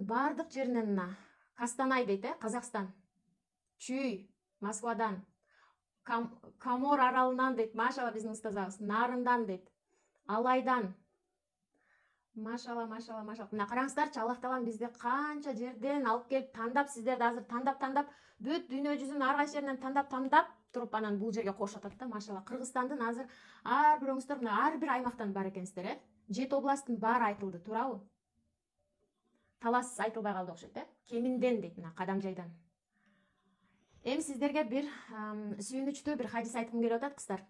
бардык жеринен мына Костанай дейт, Казакстан, Чүй, Москвадан, Камор аралынан дейт, машала биздин устазабыз, Нарындан дейт, Алайдан. Машала. Мына караңыздарчы, Аллах Таалам бизди канча жерден алып келип тандап, сиздерди азыр тандап, бүт дүйнө жүзүнүн ар кайсы жеринен тандап туруп анан бул жерге кошуп атат да, машала. Кыргызстандын азыр ар бирөөңүздөр мына ар бир аймактан бар экенсиздер, 7 областтын баары айтылды, туурабы? Талас айтылбай калды окшойт, Кеминден дейт, мына Кадамжайдан. Эми сиздерге бир сүйүнүчтүү бир хадис айткым келип атат, кыздар.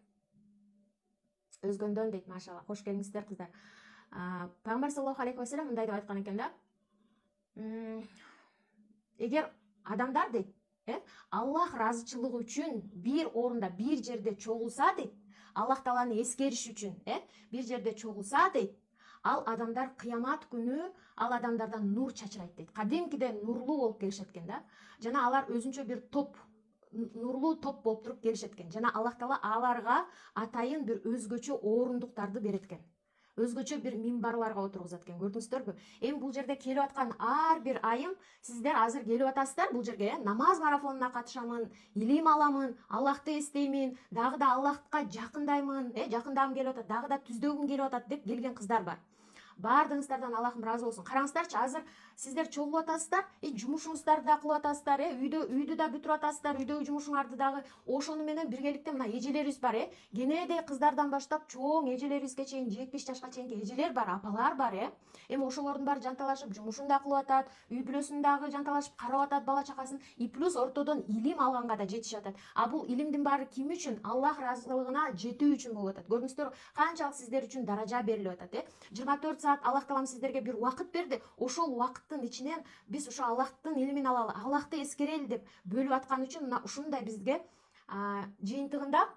Өзгөндөн дейт, машала. Кош келиңиздер, кыздар. Пайгамбар саллаллаху алейхи ва саллям мындай деп айткан экен да. Эгер адамдар дейт, Аллах ыраазычылыгы үчүн бир орунда, бир жерде чогулса дейт, Аллах Тааланы эскериш үчүн, бир жерде чогулса дейт, ал адамдар кыямат күнү ал адамдардан нур чачырайт дейт. Кадимкиден нурлуу болуп келишет экен да. Жана алар өзүнчө бир топ, нурлуу топ болуп туруп келишет экен. Жана Аллах Таала аларга атайын бир өзгөчө орундуктарды берет экен. Өзгөчө бир минбарларга отургузат экен. Көрдүңүздөрбү? Эми бул жерде келип аткан ар бир айым, сиздер азыр келип атасыздар бул жерге, намаз марафонуна катышамын, илим аламын, Аллахты эстеймин, дагы да Аллахка жакындаймын, жакындагым келип атат, дагы да түздөгүм келип атат деп келген кыздар бар. Бардыгыңыздардан Аллахым ыраазы болсун. Караңыздарчы, азыр сиздер чогулуп атасыздар, жумушуңуздарды да кылып атасыздар, үйдү да бүтүрүп атасыздар, үйдөгү жумушуңарды дагы. Ошону менен биргеликте мына эжелерибиз бар, кенедей кыздардан баштап чоң эжелерибизге чейин, 70 жашка чейинки эжелер бар, апалар бар, Эми ошолордун баары жанталашып, жумушун да кылып атат, үй бүлөсүн дагы жанталашып карап атат, бала чакасын, и плюс ортодон илим алганга да жетишип атат. А бул илимдин баары ким үчүн? Аллах ыраазычылыгына жетүү үчүн болуп атат. Көрдүңүздөр, канчалык сиздер үчүн даража берилип атат, 24 саат Аллах Таалам сиздерге бир убакыт берди. Ошол убакыттын ичинен биз ошо Аллахтын илимин алалы, Аллахты эскерели деп бөлүп аткан үчүн мына ушундай бизге жыйынтыгында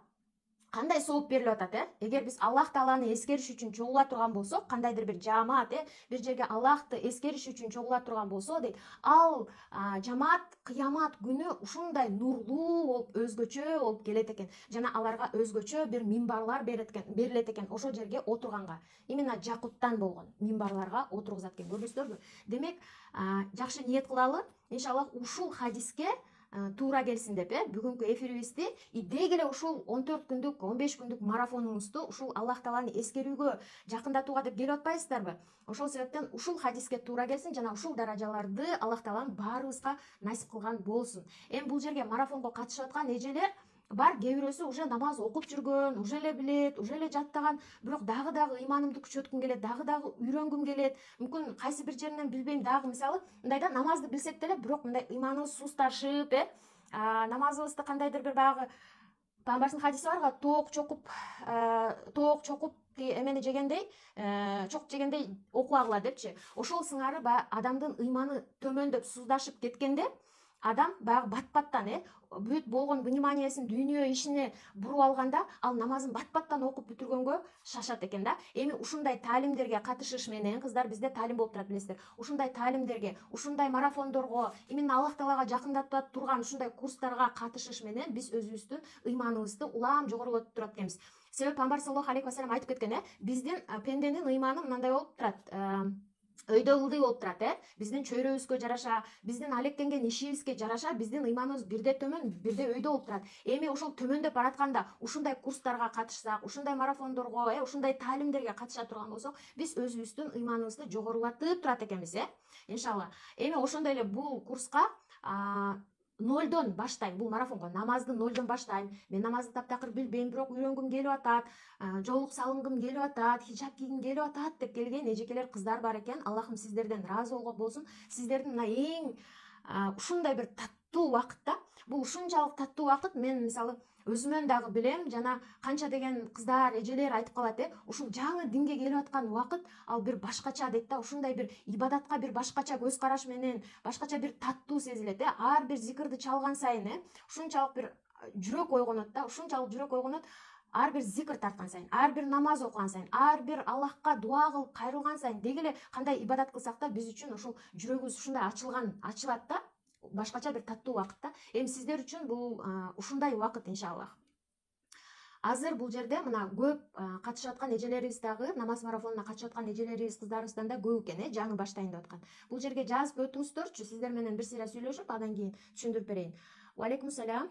кандай сооп берилип атат, Эгер биз Аллах Тааланы эскериш үчүн чогула турган болсок, кандайдыр бир жамаат, бир жерге Аллахты эскериш үчүн чогула турган болсо дейт, ал жамаат кыямат күнү ушундай нурлуу болуп, өзгөчө болуп келет экен. Жана аларга өзгөчө бир минбарлар берилет экен ошол жерге отурганга. Именно жакуттан болгон минбарларга отургузат экен. Көрдүңүздөрбү? Демек, жакшы ниет кылалы. Иншаллах ушул хадиске туура келсин деп, бүгүнкү эфирибизди деги эле ушул 14 күндүк, 15 күндүк марафонуңузду ушул Аллах Тааланы эскерүүгө, жакындатууга деп келип атпайсыздарбы? Ошол себептен ушул хадиске туура келсин жана ушул даражаларды Аллах Таалам баарыбызга насип кылган болсун. Эми бул жерге марафонго катышып аткан эжелер бар, кээ бирөөсү уже намаз окуп жүргөн, уже эле билет, уже эле жаттаган, бирок дагы ыйманымды күчөткүм келет, дагы үйрөнгүм келет. Мүмкүн кайсы бир жеринен билбейм, дагы мисалы мындайда намазды билсек деле, бирок мындай ыйманыбыз сусташып, намазыбызды кандайдыр бир баягы Пайгамбардын хадиси барга, тоок чокуп эмени жегендей, чок жегендей окубагыла депчи. Ошол сыңары баягы адамдын ыйманы төмөндөп, суздашып кеткенде, адам баягы бат-баттан, бүт болгон вниманиесин дүйнө ишине буруп алганда, ал намазын бат-баттан окуп бүтүргөнгө шашат экен да. Эми ушундай таалимдерге катышыш менен, кыздар, бизде таалим болуп турат, билесиздер. Ушундай таалимдерге, ушундай марафондорго, именно Аллах Таалага жакындатып турган ушундай курстарга катышыш менен биз өзүбүздүн ыйманыбызды улам жогорулотуп турат экенбиз. Себеби Пайгамбар саллаллаху алейхи ва саллям айтып кеткен, биздин пенденин ыйманы мындай болуп турат, өйдө ылдый болуп турат, биздин чөйрөбүзгө жараша, биздин алектенген ишибизге жараша биздин ыйманыбыз бирде төмөн, бирде өйдө болуп турат. Эми ошол төмөндөп баратканда ушундай курстарга катышсак, ушундай марафондорго, ушундай таалимдерге катыша турган болсок, биз өзүбүздүн ыйманыбызды жогорулатып турат экенбиз, иншалла. Эми ошондой эле бул курска нолдон баштайм, бул марафонго намазды нолдон баштайм. Мен намазды таптакыр билбейм, бирок үйрөнгүм келип атат, жоолук салынгым келип атат, хижаб кийгим келип атат деп келген эжекелер, кыздар бар экен. Аллахым сиздерден ыраазы болгон болсун. Сиздердин мына эң ушундай бир таттуу убакытта, бул ушунчалык таттуу убакыт, мен мисалы өзүмөн дагы билем, жана канча деген кыздар, эжелер айтып калат, ушул жаңы динге келип аткан убакыт, ал бир башкача дейт да, ушундай бир ибадатка бир башкача көз караш менен, башкача бир таттуу сезилет, ар бир зикирди чалган сайын, ушунчалык бир жүрөк ойгонот да, ушунчалык жүрөк ойгонот. Ар бир зикир тарткан сайын, ар бир намаз окуган сайын, ар бир Аллахка дуа кылып кайрылган сайын, деги эле кандай ибадат кылсак да биз үчүн ушул жүрөгүбүз ушундай ачылат да, башкача бир таттуу убакыт да. Эми сиздер үчүн бул ушундай убакыт, иншаллах. азыр бул жерде мына көп катышып аткан эжелерибиз дагы намаз марафонуна катышып аткан эжелерибиз кыздарыбыздан да көп экен жаңы баштайын деп аткан. Бул жерге жазып өтүңүздөрчү, сиздер менен бир сыйра сүйлөшүп андан кийин түшүндүрүп берейин. Алейкум салям.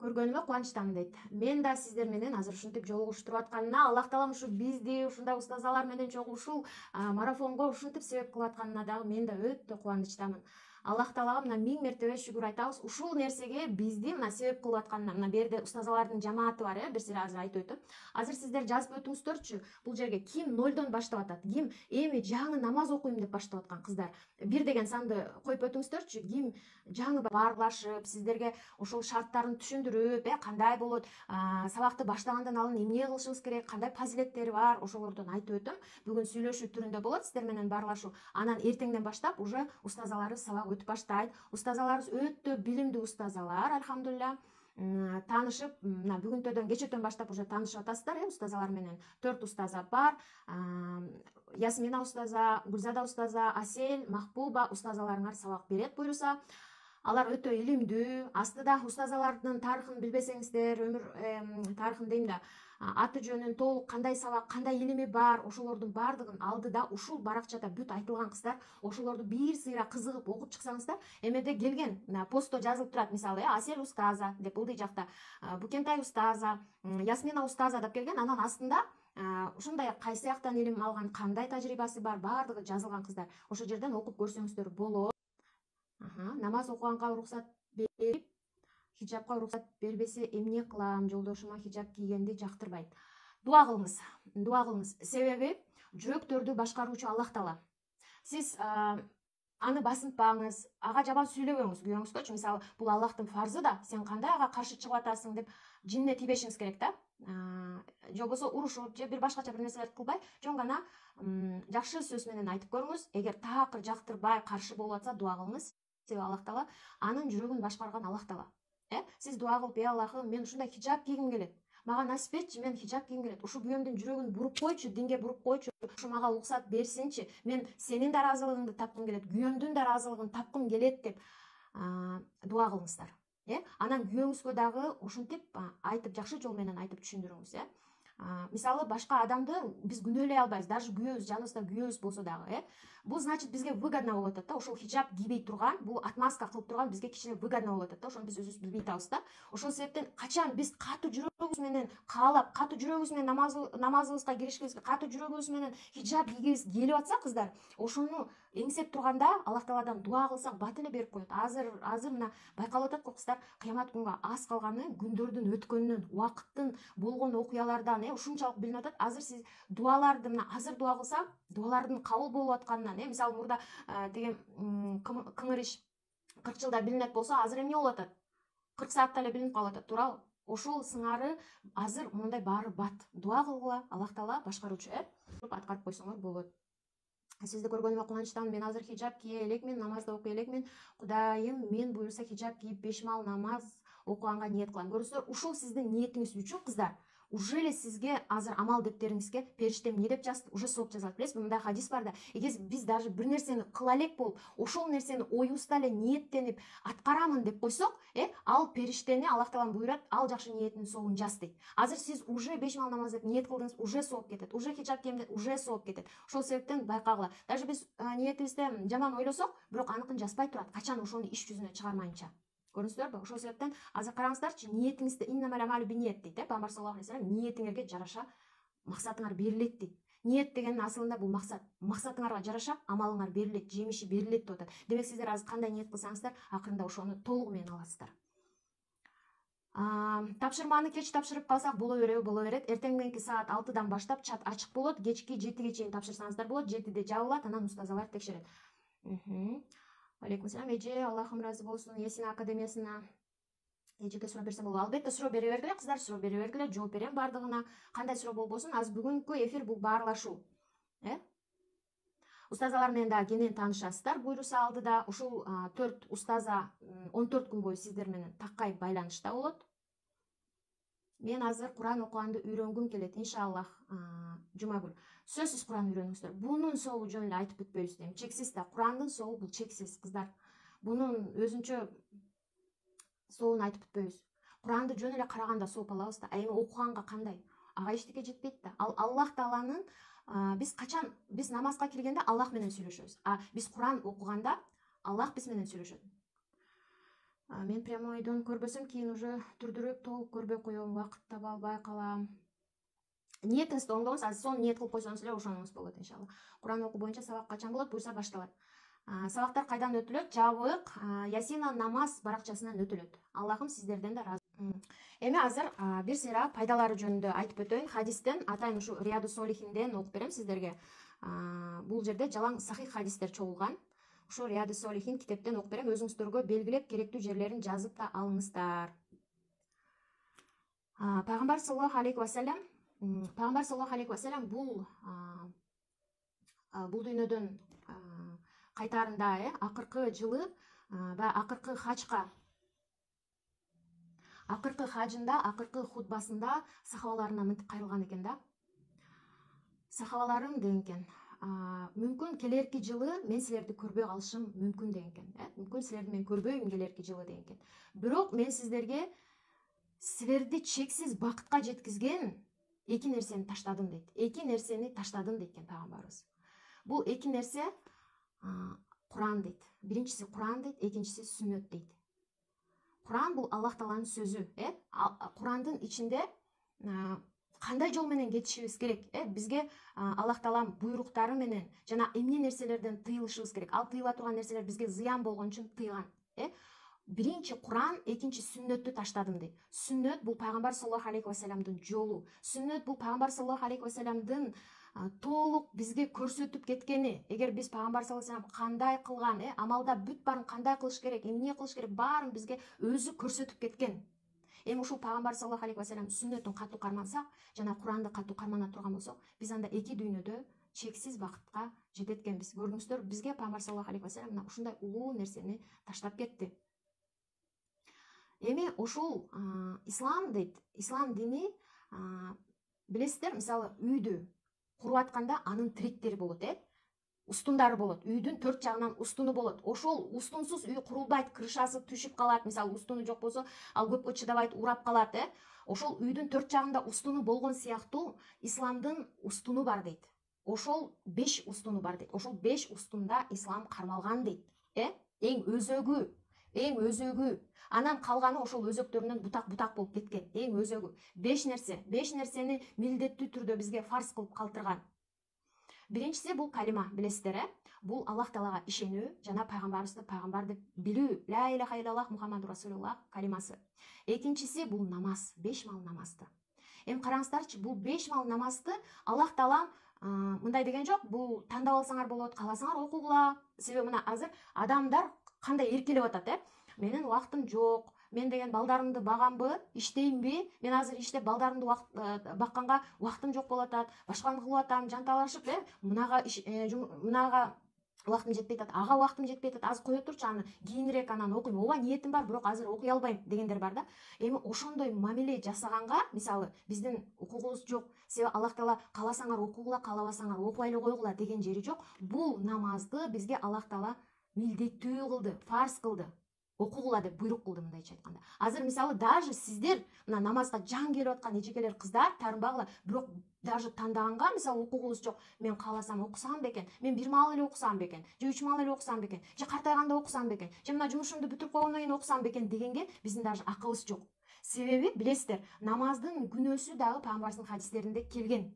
Көргөнүмө кубанычтамын дейт. Мен да сиздер менен азыр ушинтип жолугуштуруп атканына, Аллах таалам ушу бизди ушундай устазалар менен чогуу ушул марафонго ушинтип себеп кылып атканына дагы мен да өтө кубанычтамын. Аллах таалага мына 1000 мертебе шүгүр айтабыз. Ушул нерсеге бизди мына себеп кылып атканына, мына берде устазалардын жамааты бар, бир сыйра азыр айтып өтөм. Азыр сиздер жазып өтүңүздөрчү, бул жерге ким нолдон баштап атат, ким эми жаңы намаз окуйм деп баштап аткан кыздар. Бир деген санды коюп өтүңүздөрчү, ким жаңы баарлашып, сиздерге ошол шарттарын түшүндүрүп, кандай болот, сабакты баштагандан алын эмне кылышыбыз керек, кандай фазилеттери бар, ошолордон айтып өтөм. Бүгүн сүйлөшүү түрүндө болот, сиздер менен баарлашуу. Анан эртеңден баштап уже устазаларыбыз сабак өтүп баштайт. Устазаларыбыз өтө билимдүү устазалар, альхамдулилля. Таанышып, мына бүгүнтөдөн кечөтөн баштап уже таанышып атасыздар, устазалар менен. 4 устаза бар. Ясмина устаза, Гүлзада устаза, Асель, Махбуба устазаларыңар сабак берет буюрса. Алар өтө илимдүү. Астыда устазалардын тарыхын билбесеңиздер, өмүр тарыхын дейм да, аты жөнүн толук кандай сабак, кандай илими бар, ошолордун баардыгын алдыда ушул баракчада бүт айтылган кыздар. Ошолорду бир сыйра кызыгып окуп чыксаңыздар, эмеде келген постто жазылып турат, мисалы, Асель устаза деп ылдый жакта, Букентай устаза, Ясмина устаза деп келген, анан астында ушундай кайсы жактан илим алган, кандай тажрыйбасы бар, баардыгы жазылган кыздар. Ошол жерден окуп көрсөңүздөр болот. Намаз окуганга уруксат берип, хижабка уруксат бербесе эмне кылам? Жолдошума хижаб кийгенди жактырбайт. Дуа кылыңыз, дуа кылыңыз. Себеби жүрөктөрдү башкаруучу Аллах таала. Сиз аны басынтпаңыз, ага жаман сүйлөбөңүз, күйөөңүзгөчү. Мисалы, бул Аллахтын фарзы да, сен кандай ага каршы чыгып атасың деп жинне тийбешиңиз керек да. Же болбосо урушуп, же бир башкача бир нерселерди кылбай, жөн гана жакшы сөз менен айтып көрүңүз. Эгер такыр жактырбай, каршы болуп атса, дуа кылыңыз. Себеби Аллах таала анын жүрөгүн башкарган Аллах таала. Сиз дуа кылып, Аллахым, мен ушундай хижаб кийгим келет. Мага насип этчи, мен хижаб кийгим келет. Ушу күйөөмдүн жүрөгүн буруп койчу, динге буруп койчу. Ушу мага уруксат берсинчи. Мен сенин да ыраазылыгыңды тапкым келет, күйөөмдүн да ыраазылыгын тапкым келет деп дуа кылыңыздар. Анан күйөөңүзгө дагы ушинтип айтып, жакшы жол менен айтып түшүндүрүңүз. Мисалы, башка адамды биз күнөөлөй албайбыз, даже күйөөбүз, жаныбызда күйөөбүз болсо дагы, бул значит бизге выгодно болуп атат да. Ошол хижаб кийбей турган, бул отмазка кылып турган бизге кичине выгодно болуп атат да. Ошону биз өзүбүз билбей атабыз да. Ошол себептен качан биз катуу жүрөгүбүз менен каалап, катуу жүрөгүбүз менен намазыбызга киришкибиз, катуу жүрөгүбүз менен хижаб кийгибиз келип атса, кыздар, ошону эңсеп турганда Аллах тааладан дуа кылсак бат эле берип коет. Азыр мына байкалып атат го, кыздар, кыямат күнгө аз калганы, күндөрдүн өткөнүнөн, убакыттын болгон окуялардан ушунчалык билинип атат. Азыр сиз дуаларды мына азыр дуа кылсак, дуалардын кабыл болуп атканынан, мисалы, мурда деген кыңыр иш 40 жылда билинет болсо, азыр эмне болуп атат? 40 саатта эле билинип калып атат, туурабы? Ошол сыңары азыр мондай баары бат. Дуа кылгыла, Аллах таала башкаруучу, аткарып койсоңор болот. Сизди көргөнүмө кубанычтамын. Мен азыр хижаб кие элекмин, намазды окуй элекмин. Кудайым мен буюрса хижаб кийип 5 мал намаз окуганга ниет кылам. Көрүңүздөр, ушул сиздин ниетиңиз үчүн, кыздар, уже эле сизге азыр амал дептериңизге периште эмне деп жазды? Уже сооп жазат. Билесизби, мындай хадис бар да, эгер биз даже бир нерсени кыла элек болуп, ошол нерсени оюбузда эле ниеттенип аткарамын деп койсок, ал периштени, Аллах таалам буйрат, ал жакшы ниетинин сообун жаз дейт. Азыр сиз уже 5 мал намаз деп ниет кылдыңыз, уже сооп кетет. Уже хижаб кийем деп, уже сооп кетет. Ошол себептен байкагыла. Даже биз ниетибизде жаман ойлосок, бирок аныкын жазбай турат, качан ошону иш жүзүнө чыгармайынча. Көрүңүздөрбү? Ошол себептен азыр караңыздарчы, ниетиңизде иннамал амалу бинниет дейт, пайгамбар саллаллаху алейхи вассалам, ниетиңерге жараша максатыңар берилет дейт. Ниет деген асылында бул максат. Максатыңарга жараша амалыңар берилет, жемиши берилет деп атат. Демек сиздер азыр кандай ниет кылсаңыздар, акырында ошону толугу менен аласыздар. Тапшырманы кеч тапшырып калсак боло берет. Эртең мененки саат 6-дан баштап чат ачык болот. Кечки 7-ге чейин тапшырсаңыздар болот. 7-де жабылат, анан устазалар текшерет. Алейкум салам, эже, Аллахым разы болсун. Есина академиясына эжеге суроо берсем болобу? Албетте суроо бере бергиле, кыздар, суроо бере бергиле. Жооп берем бардыгына. Кандай суроо болбосун, азыр бүгүнкү эфир бул баарлашуу. Устазалар менен да кенен таанышасыздар. Буйруса алдыда ушул 4 устаза 14 күн бою сиздер менен такай байланышта болот. Мен азыр Куран окуганды үйрөнгүм келет, иншаллах, жума күнү. Сөзсүз Куран үйрөнүңүздөр. Бунун соолу жөн эле айтып бүтпөйбүз дейм. Чексиз да. Курандын соолу бул чексиз, кыздар. Бунун өзүнчө соолун айтып бүтпөйбүз. Куранды жөн эле караганда сооп алабыз да, эми окуганга кандай? Ага эчтеке жетпейт да. Ал Аллах Тааланын биз качан биз намазга киргенде Аллах менен сүйлөшөбүз. Биз Куран окуганда Аллах биз менен сүйлөшөт. Мен прямойдон көрбөсөм, кийин уже түрдүрүп толук көрбөй коем, убакыт таба албай калам. Ниетиңизди оңдоңуз, азыр сонун ниет кылып койсоңуз эле ошоңуз болот иншалла. Куран окуу боюнча сабак качан болот? Буюрса башталат. Сабактар кайдан өтүлөт? Жабык Ясина намаз баракчасынан өтүлөт. Аллахым сиздерден да ыраазы. Эми азыр бир сыйра пайдалары жөнүндө айтып өтөйүн. Хадистен атайын ушу Рияду Солихинден окуп берем сиздерге. Бул жерде жалаң сахих хадистер чогулган. Ушу Рияду Солихин китептен окуп берем. Өзүңүздөргө белгилеп керектүү жерлерин жазып да алыңыздар. Пайгамбар саллаллаху алейхи вассалам бул дүйнөдөн кайтаарында, акыркы жылы акыркы хажында, акыркы хутбасында сахабаларына мынтип кайрылган экен да. Сахабаларым деген экен, мүмкүн келерки жылы мен силерди көрбөй калышым мүмкүн деген экен. Мүмкүн силерди мен көрбөйм келерки жылы деген экен. Бирок мен силерди чексиз бакытка жеткизген эки нерсени таштадым дейт. Эки нерсени таштадым дейт экен пайгамбарыбыз. Бул эки нерсе Куран дейт. Биринчиси Куран дейт, экинчиси сүннөт дейт. Куран бул Аллах Тааланын сөзү. Курандын ичинде кандай жол менен кетишибиз керек? Бизге Аллах Таалам буйруктары менен жана эмне нерселерден тыйылышыбыз керек? Ал тыйыла турган нерселер бизге зыян болгон үчүн тыйган. Биринчи Куран, экинчи сүннөттү таштадым дейт. Сүннөт бул пайгамбар саллаллаху алейхи вассаламдын жолу. Сүннөт бул пайгамбар саллаллаху алейхи вассаламдын толук бизге көрсөтүп кеткени. Эгер биз пайгамбар саллаллаху алейхи вассалам кандай кылган, амалда бүт баарын кандай кылыш керек, эмне кылыш керек, баарын бизге өзү көрсөтүп кеткен. Эми ушул пайгамбар саллаллаху алейхи вассалам сүннөтүн катуу кармансак жана Куранды катуу кармана турган болсок, биз анда эки дүйнөдө чексиз бакытка жетет экенбиз. Көрдүңүздөр, бизге пайгамбар саллаллаху алейхи вассалам мына ушундай улуу нерсени таштап кетти. Эми ушул ислам дейт. Ислам дини, билесиздер, мисалы үйдү куруп атканда анын тиректери болот, устундары болот. Үйдүн төрт жагынан устуну болот. Ошол устунсуз үй курулбайт, крышасы түшүп калат. Мисалы устуну жок болсо, ал көпкө чыдабайт, урап калат, Ошол үйдүн төрт жагында устуну болгон сыяктуу исламдын устуну бар дейт. Ошол 5 устуну бар дейт. Ошол 5 устунда ислам кармалган дейт. Эң өзөгү. Анан калганы ошол өзөктөрүнөн бутак болуп кеткен. Эң өзөгү. 5 нерсени милдеттүү түрдө бизге фарз кылып калтырган. Биринчиси бул калима, билесиздер, бул Аллах Таалага ишенүү жана пайгамбарыбызды пайгамбар деп билүү. Ла илаха иллаллах Мухаммаду Расулуллах калимасы. Экинчиси бул намаз, 5 мал намазды. Эми караңыздарчы, бул 5 мал намазды Аллах Таалам мындай деген жок, бул тандап алсаңар болот, кааласаңар окугула. Себеби мына азыр адамдар кандай эркелеп атат, Менин убактым жок. Мен деген балдарымды багамбы, иштеймби? Мен азыр иштеп балдарымды бакканга убактым жок болуп атат. Башканы кылып атам, жанталашып, мынага убактым жетпей атат, ага убактым жетпей атат. Азыр кое турчу, аны кийинирээк анан окуйм. Ооба, ниетим бар, бирок азыр окуй албайм дегендер бар да. Эми ошондой мамиле жасаганга, мисалы, биздин укугубуз жок. Себеби Аллах Таала кааласаңар окугула, каалабасаңар окубай эле койгула деген жери жок. Бул намазды бизге Аллах Таала милдеттүү кылды, фарз кылды. Окугула деп буйрук кылды, мындайча айтканда. Азыр мисалы даже сиздер мына намазга жан келип аткан эжекелер, кыздар, таарынбагыла, бирок даже тандаганга мисалы окугубуз жок. Мен кааласам окусам бекен, мен 1 мал эле окусам бекен, же 3 мал эле окусам бекен, же картайганда окусам бекен, же мына жумушумду бүтүрүп койгондон кийин окусам бекен дегенге биздин даже акыбыз жок. Себеби билесиздер, намаздын күнөөсү дагы пайгамбардын хадистеринде келген.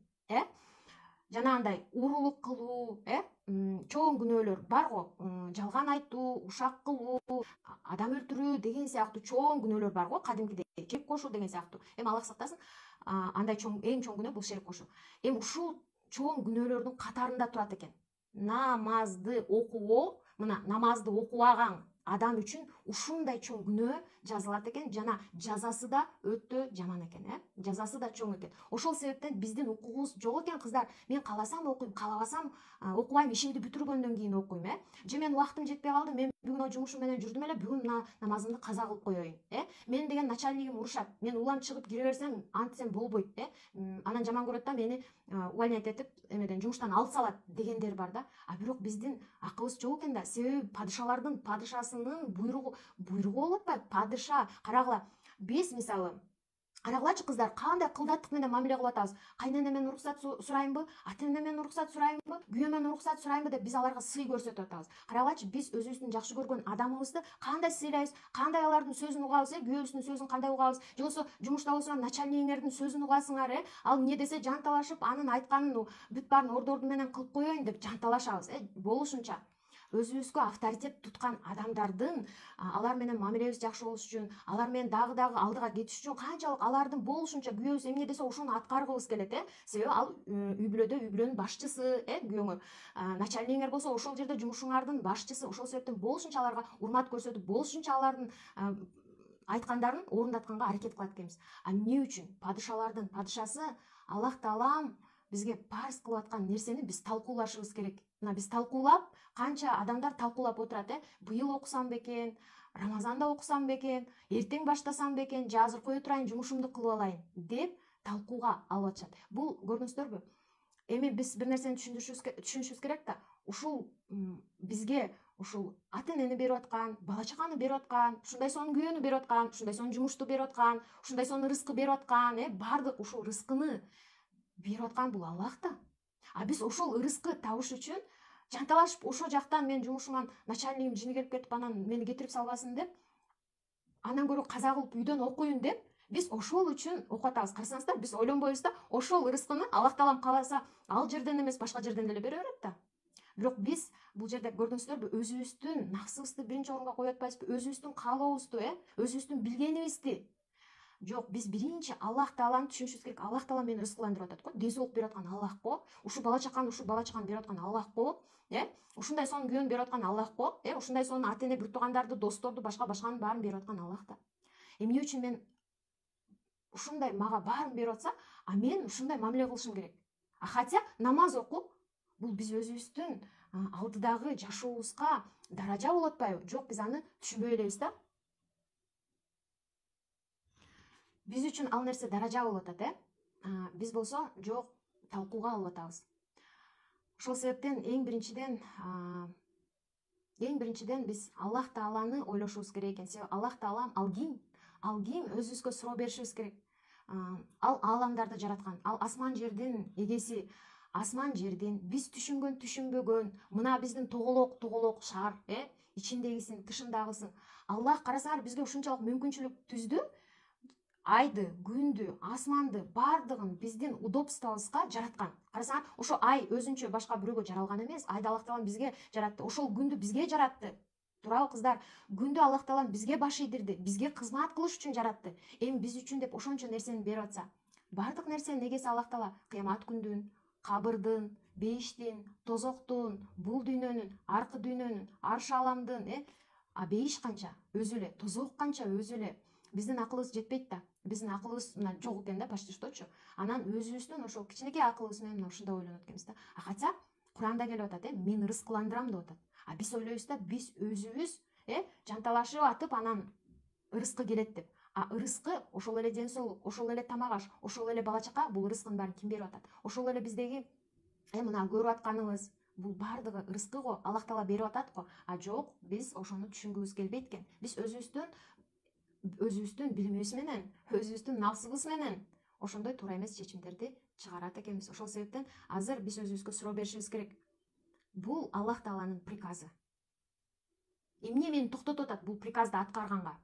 Жанагындай урулук кылуу, чоң күнөөлөр бар го. Жалган айтуу, ушак кылуу, адам өлтүрүү деген сыяктуу чоң күнөөлөр бар го, кадимкидей ширк кошуу деген сыяктуу. Эми Аллах сактасын, андай эң чоң күнөө бул ширк кошуу. Эми ушул чоң күнөөлөрдүн катарында турат экен намазды окуу. Мына намазды окубаган адам үчүн ушундай чоң күнөө жазылат экен, жана жазасы да өтө жаман экен, жазасы да чоң экен. Ошол себептен биздин укугубуз жок экен, кыздар. Мен кааласам окуйм, каалабасам окубайм, ишимди бүтүргөндөн кийин окуйм, Же мен убактым жетпей калды, мен бүгүн жумушум менен жүрдүм эле, бүгүн мына намазымды каза кылып коеюн, Мен деген начальнигим урушат, мен улам чыгып кире берсем, антсем болбойт, Анан жаман көрөт да, мени увольнять этип, эмеден жумуштан алып салат дегендер бар да. Бирок биздин акыбыз жок экен да. Себеби падышалардын падышасынын буйругу болуп атпайбы? Падыша, карагыла, Биз мисалы карагылачы кыздар кандай кылдаттык менен мамиле кылып атабыз. Кайненемен уруксат сурайынбы, ата-энемен уруксат сурайынбы, күйөөмөн уруксат сурайынбы деп биз аларга сый көрсөтүп атабыз. Карагылачы биз өзүбүздүн жакшы көргөн адамыбызды кандай сыйлайбыз, кандай алардын сөзүн угабыз, күйөөбүздүн сөзүн кандай угабыз, же болбосо жумушта болсо начальниктин сөзүн угасыңар, ал эмне десе жанталашып, анын айтканын бүт баарын орду менен кылып коеюн деп жанталашабыз. Болушунча өзүбүзгө авторитет туткан адамдардын алар менен мамилебиз жакшы болуш үчүн, алар менен дагы алдыга кетиш үчүн канчалык алардын болушунча күйөөбүз эмне десе ошону аткаргыбыз келет. Себеби ал үй бүлөдө үй бүлөнүн башчысы, күйөөңөр. Начальниктер болсо ошол жерде жумушуңардын башчысы. Ошол себептен болушунча аларга урмат көрсөтүп, болушунча алардын айткандарын орундатканга аракет кылат экенбиз. Эмне үчүн? Падышалардын падышасы Аллах Таалам бизге парз кылып аткан нерсени биз талкуулашыбыз керек. Мына биз талкуулап, канча адамдар талкуулап отурат, быйыл окусам бекен, Рамазанда окусам бекен, эртең баштасам бекен, же азыр кое турайын, жумушумду кылып алайын деп талкууга алып атышат. Бул көрдүңүздөрбү? Эми биз бир нерсени түшүнүшүбүз керек да. Ушул бизге ушул ата-энени берип аткан, бала чаканы берип аткан, ушундай сонун күйөөнү берип аткан, ушундай сонун жумушту берип аткан, ушундай сонун рызкы берип аткан, баардык ушул рызкыны берип аткан бул Аллах да. А биз ошол рызкы табыш үчүн жанталашып, ошол жактан мен жумушуман начальнигим жини келип кетип, анан мени кетирип салбасын деп, андан көрө каза кылып үйдөн окуйун деп, биз ошол үчүн окуп атабыз. Карасаңыздар, биз ойлонбойбуз да, ошол рызкыны Аллах Таалам кааласа, ал жерден эмес, башка жерден деле бере берет да. Бирок биз бул жерде көрдүңүздөрбү, өзүбүздүн наксыбызды биринчи орунга коюп атпайбызбы, өзүбүздүн каалообузду, өзүбүздүн билгенибизди. Жок, биз биринчи Аллах Тааланы түшүнүшүбүз керек. Аллах Таала мени рызкыландырып атат го, дезолук берип аткан Аллах го, ушул бала чаканы берип аткан Аллах го, ушундай сонун күйөөнү берип аткан Аллах го, ушундай сонун ата-эне, бир туугандарды, досторду, башканын баарын берип аткан Аллах да. Эмне үчүн мен ушундай мага баарын берип атса, а мен ушундай мамиле кылышым керек? Хотя намаз окуу бул биз өзүбүздүн алдыдагы жашообузга даража болуп атпайбы? Жок, биз аны түшүнбөй элебиз да. Биз үчүн ал нерсе даража болуп атат, биз болсо жок, талкууга алып атабыз. Ошол себептен эң биринчиден биз Аллах Тааланы ойлошубуз керек экен. Себеби Аллах Таалам ал ким? Ал ким? Өзүбүзгө суроо беришибиз керек. Ал ааламдарды жараткан, ал асман жердин эгеси, асман жердин биз түшүнбөгөн, мына биздин тоголок шаар, ичиндегисин, тышындагысын. Аллах карасаңар бизге ушунчалык мүмкүнчүлүк түздү. Айды, күндү, асманды баардыгын биздин удобствобузга жараткан. Карасаңар, ошо ай өзүнчө башка бирөөгө жаралган эмес, айды Аллах Таалам бизге жаратты. Ошол күндү бизге жаратты. Туурабы кыздар? Күндү Аллах Таалам бизге баш ийдирди, бизге кызмат кылыш үчүн жаратты. Эми биз үчүн деп ошончо нерсени берип атса, баардык нерсенин эгеси Аллах Таала кыямат күндүн, кабырдын, бейиштин, тозоктун, бул дүйнөнүн, аркы дүйнөнүн, арш аламдын, а бейиш канча өзү эле, тозок канча өзү эле. Биздин акылыбыз жетпейт да. Биздин акылыбыз жок экен да, почти шточу. Анан өзүбүздүн ошол кичинекей акылыбыз менен ушундай ойлонот экенбиз да. Хотя Куранда келип атат, мен рызкыландырам деп атат. А биз ойлойбуз да, биз өзүбүз жанталашып атып, анан рызкы келет деп. А рызкы ошол эле ден соолук, ошол эле тамак аш, ошол эле бала чака, бул рызкынын баарын ким берип атат? Ошол эле биздеги мына көрүп атканыбыз, бул баардыгы рызкы го, Аллах Таала берип атат го. А жок, биз ошону түшүнгүбүз келбейт экен. Биз өзүбүздүн билимибиз менен, өзүбүздүн напсыбыз менен ошондой туура эмес чечимдерди чыгарат экенбиз. Ошол себептен азыр биз өзүбүзгө суроо беришибиз керек. Бул Аллах Тааланын приказы. Эмне мени токтотуп атат бул приказды аткарганга?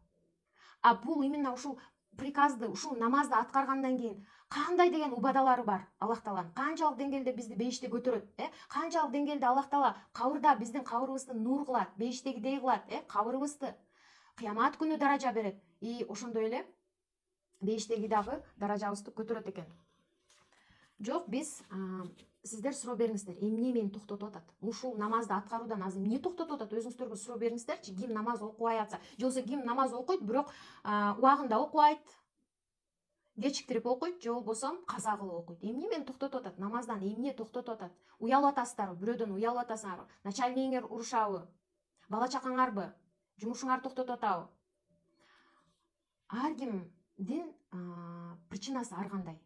А бул именно ушул приказды, ушул намазды аткаргандан кийин кандай деген убадалары бар Аллах Тааланын? Канчалык деңгээлде бизди бейиште көтөрөт? Канчалык деңгээлде Аллах Таала кабырда биздин кабырыбызды нур кылат, бейиштегидей кылат, кабырыбызды кыямат күнү даража берет. И ошондой эле бейиштеги дагы даражабызды көтөрөт экен. Жок, биз сиздер суроо бериңиздер, эмне мени токтотуп атат? Ушул намазды аткаруудан азыр эмне токтотуп атат? Өзүңүздөргө суроо бериңиздерчи. Ким намаз окубай атса, же болбосо ким намаз окуйт, бирок убагында окубайт, кечиктирип окуйт, же болбосо каза кылып окуйт. Эмне мени токтотуп атат? Намаздан эмне токтотуп атат? Уялып атасыздарбы? Бирөөдөн уялып атасыңарбы? Начальниңер урушабы? Бала чакаңарбы? Жумушуңар токтотуп атабы? Ар кимдин причинасы ар кандай.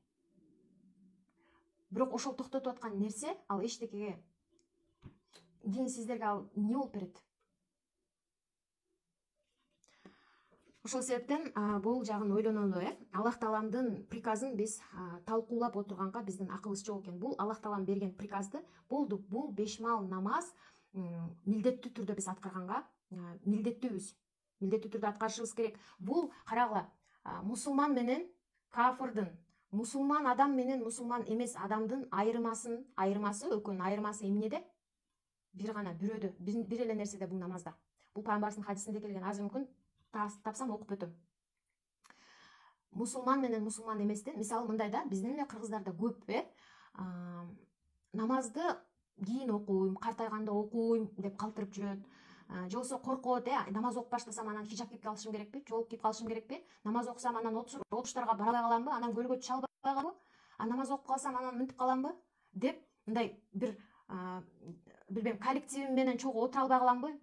Бирок ошол токтотуп аткан нерсе, ал эчтекеге кийин сиздерге ал эмне болуп берет? Ошол себептен бул жагын ойлонолу. Аллах Тааланын приказын биз талкуулап отурганга биздин акыбыз жок экен. Бул Аллах Таалан берген приказды болду. Бул 5 мал намаз милдеттүү түрдө биз аткарганга милдеттүүбүз. Милдеттүү түрдө аткарышыбыз керек. Бул карагыла, мусулман менен кафырдын, мусулман адам менен мусулман эмес адамдын айырмасы, экөөнүн айырмасы эмнеде? Бир гана, бирөөдө, бир эле нерседе бул намазда. Бул пайгамбардын хадисинде келген. Азыр мүмкүн тапсам окуп өтөм. Мусулман менен мусулман эместен, мисалы мындай да, биздин эле кыргыздарда көп, намазды кийин окуйм, картайганда окуйм деп калтырып жүрөт. Же болбосо коркот, намаз окуп баштасам анан хижап кийип калышым керекпи, жоолук кийип калышым керекпи, намаз окусам анан отуштарга бара албай каламбы, анан көлгө түшө албай каламбы, намаз окуп калсам анан мынтип каламбы деп, мындай бир билбейм, коллективим менен чогуу отура албай каламбы,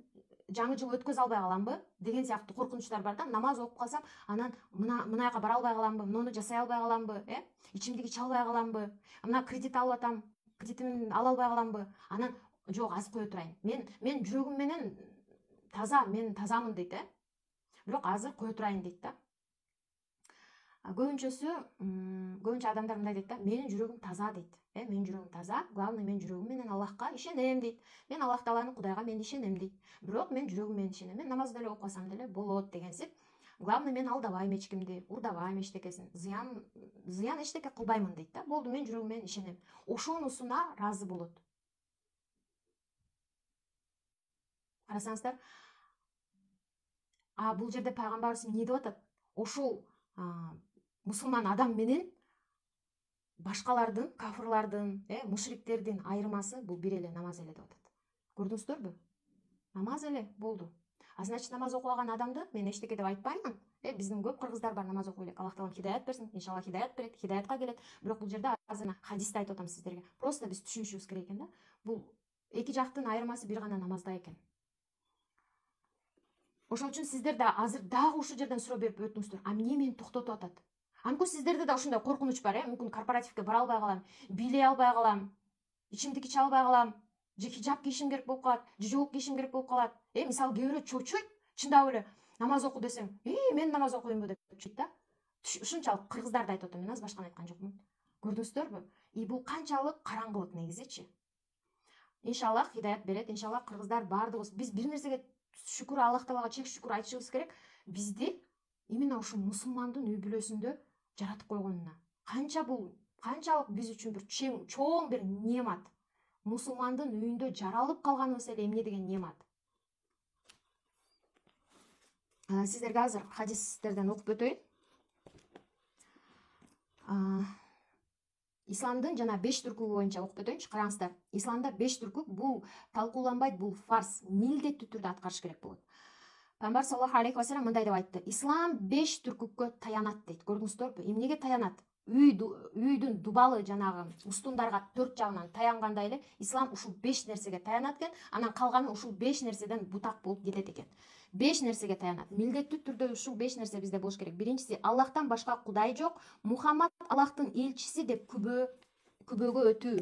жаңы жыл өткөзө албай каламбы деген сыяктуу коркунучтар бар да. Намаз окуп калсам анан мына жака бара албай каламбы, муну жасай албай каламбы, ичимдик иче албай каламбы, мына кредит алып атам, кредитимди ала албай каламбы, анан жок, аз кое турайын, мен жүрөгүм менен таза, мен тазамын дейт, бирок азыр кое турайын дейт да. Көбүнчө адамдар мындай дейт да, менин жүрөгүм таза дейт. Менин жүрөгүм таза, главный мен жүрөгүм менен Аллахка ишенем дейт. Мен Аллах Тааланын Кудайга мен ишенем дейт. Бирок мен жүрөгүм менен ишенем. Мен намаз деле окубасам деле болот дегенсип. Главный мен алдабайм эчкимди, урдабайм эчтекесин, зыян эчтеке кылбаймын дейт да. Болду, мен жүрөгүм менен ишенем. Ошонусуна ыраазы болот. Карасаңыздар, бул жерде пайгамбарыбыз эмне деп атат? Ошол мусулман адам менен башкалардын, кафырлардын, мушриктердин айырмасы бул бир эле намаз эле деп атат. Көрдүңүздөрбү? Намаз эле болду. Значит, намаз окубаган адамды мен эчтеке деп айтпаймын. Биздин көп кыргыздар бар, намаз окуй элек. Аллах Таалам хидаят берсин. Иншалла хидаят берет, хидаятка келет. Бирок бул жерде азыр хадисти айтып атам сиздерге. Просто биз түшүнүшүбүз керек экен да. Бул эки жактын айырмасы бир гана намазда экен. Ошол үчүн сиздер да азыр дагы ушул жерден суроо берип өттүңүздөр. Эмне мени токтотуп атат? Мүмкүн сиздерде да ушундай коркунуч бар, мүмкүн корпоративке бара албай калам, бийлей албай калам, ичимдик иче албай калам, же хижап кийишим керек болуп калат, же жоолук кийишим керек болуп калат. Мисалы кээ бирөө чочойт, чындап эле намаз оку десең, мен намаз окуймбу деп чойт да. Ушунчалык кыргыздарды айтып атам, мен азыр башканы айткан жокмун. Көрдүңүздөрбү? Бул канчалык караңгылык негизичи. Иншаллах хидаят берет, иншаллах кыргыздар баардыгыбыз биз бир нерсеге шүкүр, Аллах Таалага чек шүкүр айтышыбыз керек. Бизди именно ушул мусулмандын үй бүлөсүндө жаратып койгонуна. Канчалык биз үчүн бир чоң бир неемат. Мусулмандын үйүндө жаралып калганыбыз эле эмне деген неемат. Сиздерге азыр хадистерден окуп өтөйүн. Исламдын жана 5 түркүгү боюнча окуп өтөйүнчү. Караңыздар, исламда 5 түркүк бул талкууланбайт, бул фарз, милдеттүү түрдө аткарыш керек болот. Пайгамбар саллаллаху алейхи вассалам мындай деп айтты: ислам 5 түркүккө таянат дейт. Көрдүңүздөрбү? Эмнеге таянат? Үйдүн дубалы жанагы устундарга 4 жагынан таянгандай эле ислам ушул 5 нерсеге таянат экен, анан калганы ушул 5 нерседен бутак болуп кетет экен. 5 нерсеге таянат. Милдеттүү түрдө ушул 5 нерсе бизде болуш керек. Биринчиси, Аллахтан башка кудай жок, Мухаммад Аллахтын элчиси деп күбөгө өтүү.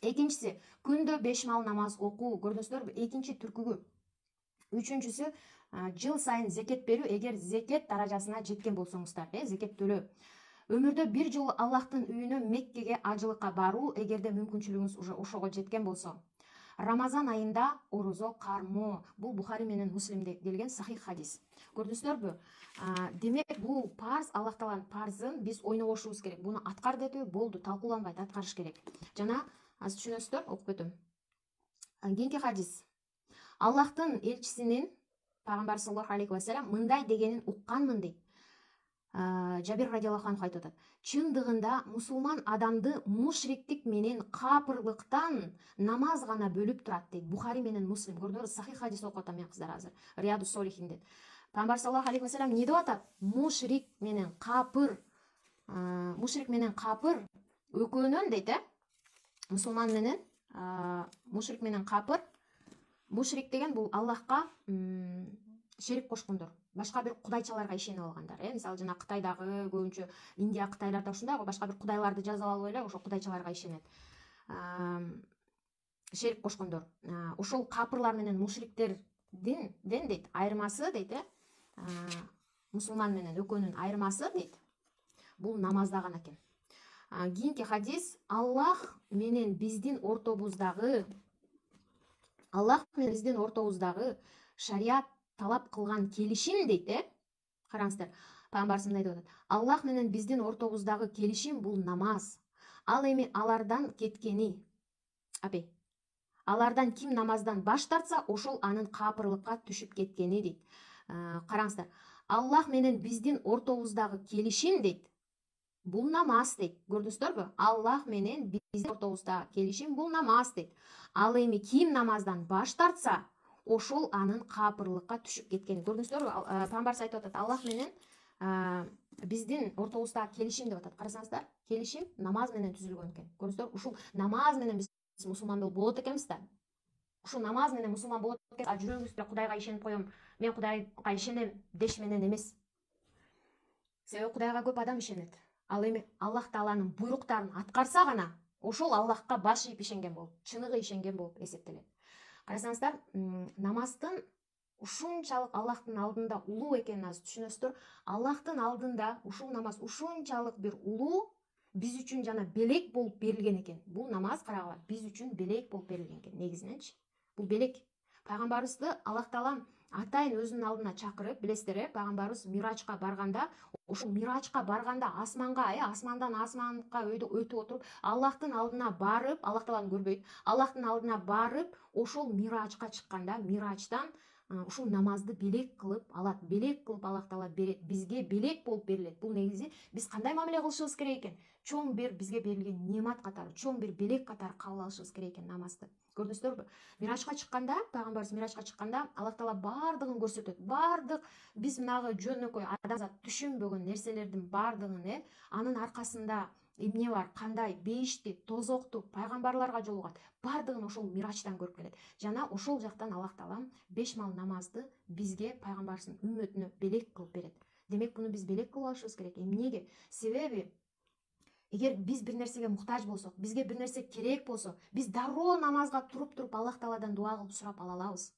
Экинчиси, күндө 5 мал намаз окуу. Көрдүңүздөрбү? Экинчи түркүгү. Үчүнчүсү, жыл сайын зекет берүү, эгер зекет даражасына жеткен болсоңуздар, зекет төлөө. Өмүрдө бир жолу Аллахтын үйүнө Меккеге ажылыкка баруу, эгерде мүмкүнчүлүгүңүз уже ошого жеткен болсо. Рамазан айында орозо кармоо. Бул Бухари менен Муслимде келген сахих хадис. Көрдүңүздөрбү? Демек, бул парз, Аллах Тааланын парзын биз ойнобошубуз керек. Буну аткар деді, болду, талкууланбайт, аткарыш керек. Жана азыр түшүнөсүздөр, окуп өтөм. Кийинки хадис. Аллахтын элчисинин, пайгамбар саллаллаху алейхи вассалам, мындай дегенин укканмын дейт. Жабир радиаллаху анху айтып атат. Чындыгында мусулман адамды мушриктик менен капырлыктан намаз гана бөлүп турат дейт. Бухари менен Муслим. Көрдүңөр, сахих хадис окуп атам мен кыздар азыр. Рияду солихинде. Пайгамбар саллаллаху алейхи вассалам не деп атат? Мушрик менен капыр экөөнөн дейт, мусулман менен мушрик менен капыр. Мушрик деген бул Аллахка шерик кошкондор, башка бир кудайчаларга ишенип алгандар. Мисалы жана Кытайдагы көбүнчө Индия, Кытайларда ушундай го, башка бир кудайларды жазып алып эле ошол кудайчаларга ишенет. Шерик кошкондор. Ошол капырлар менен мушриктердин дейт айырмасы дейт, мусулман менен экөөнүн айырмасы дейт, бул намазда гана экен. Кийинки хадис: Аллах менен биздин ортобуздагы шарият талап кылган келишим дейт, караңыздар. Пайгамбарыбыз мындай деп атат: Аллах менен биздин ортобуздагы келишим бул намаз. Ал эми алардан ким намаздан баш тартса, ошол анын капырлыкка түшүп кеткени дейт. Караңыздар. Аллах менен биздин ортобуздагы келишим дейт, бул намаз дейт. Көрдүңүздөрбү? Аллах менен биздин ортобуздагы келишим бул намаз дейт. Ал эми ким намаздан баш тартса, ошол анын капырлыкка түшүп кеткени. Көрдүңүздөрбү? Пайгамбарыбыз айтып атат: Аллах менен биздин ортобуздагы келишим деп атат. Карасаңыздар, келишим намаз менен түзүлгөн экен. Көрдүңүздөрбү? Ушул намаз менен биз мусулман болот экенбиз да. Ушул намаз менен мусулман болот экенбиз. Жүрөгүбүздө Кудайга ишенип коем, мен Кудайга ишенем деш менен эмес. Себеби Кудайга көп адам ишенет. Ал эми Аллах Тааланын буйруктарын аткарса гана ошол Аллахка баш ийип ишенген болуп, чыныгы ишенген болуп эсептелет. Карасаңыздар, намаздын ушунчалык Аллахтын алдында улуу экенин азыр түшүнөсүздөр. Аллахтын алдында ушул намаз ушунчалык бир улуу, биз үчүн жана белек болуп берилген экен. Бул намаз, карагыла, биз үчүн белек болуп берилген экен. Негизиненчи бул белек. Пайгамбарыбызды Аллах Таалам атайын өзүнүн алдына чакырып, билесиздер, пайгамбарыбыз Мирачка барганда, ушул Мирачка барганда асмандан асманга өтүп отуруп, Аллахтын алдына барып, Аллах Тааланы көрбөйт, Аллахтын алдына барып, ошол Мирачка чыкканда, Мирачтан ушул намазды белек кылып алат. Белек кылып Аллах Таала берет. Бизге белек болуп берилет. Бул негизи биз кандай мамиле кылышыбыз керек экен? Чоң бир бизге берилген немат катары, чоң бир белек катары кабыл алышыбыз керек экен намазды. Көрдүңүздөрбү? Мирачка чыкканда, пайгамбарыбыз Мирачка чыкканда, Аллах Таала бардыгын көрсөтөт. Бардык биз мынагы жөнөкөй адамзат түшүнбөгөн нерселердин бардыгын, анын аркасында эмне бар, кандай бейишти, тозокту, пайгамбарларга жолугат, бардыгын ошол Мирачтан көрүп келет. Жана ошол жактан Аллах Таалам 5 мал намазды бизге, пайгамбарыбыздын үммөтүнө белек кылып берет. Демек, буну биз белек кылып алышыбыз керек. Эмнеге? Себеби эгер биз бир нерсеге муктаж болсок, бизге бир нерсе керек болсо, биз дароо намазга туруп Аллах Тааладан дуа кылып сурап ала алабыз.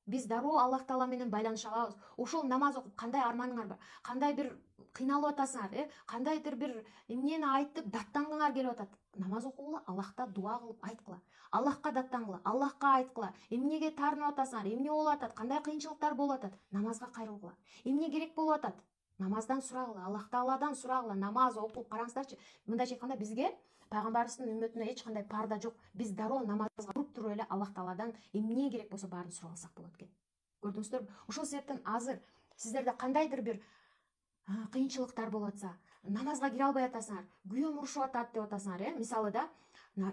Биз дароо Аллах Таала менен байланыша алабыз. Ошол намаз окуп кандай арманыңар бар, кандай бир кыйналып атасыңар, кандайдыр бир эмнени айтып даттангыңар келип атат. Намаз окугула, Аллахта дуа кылып айткыла. Аллахка даттангыла, Аллахка айткыла. Эмнеге таарынып атасыңар, эмне болуп атат, кандай кыйынчылыктар болуп атат, намазга кайрылгыла. Эмне керек болуп атат? Намаздан сурагыла, Аллах Тааладан сурагыла. Намаз окуп, караңыздарчы, мындайча айтканда бизге пайгамбарыбыздын үммөтүнө эч кандай парда жок. Биз дароо намазга туруп эле Аллах Тааладан эмне керек болсо баарын сурап алсак болот экен. Көрдүңүздөрбү? Ошол себептен азыр сиздерде кандайдыр бир кыйынчылыктар болуп атса, намазга кире албай атасыңар, күйөөм урушуп атат деп атасыңар, мисалы да,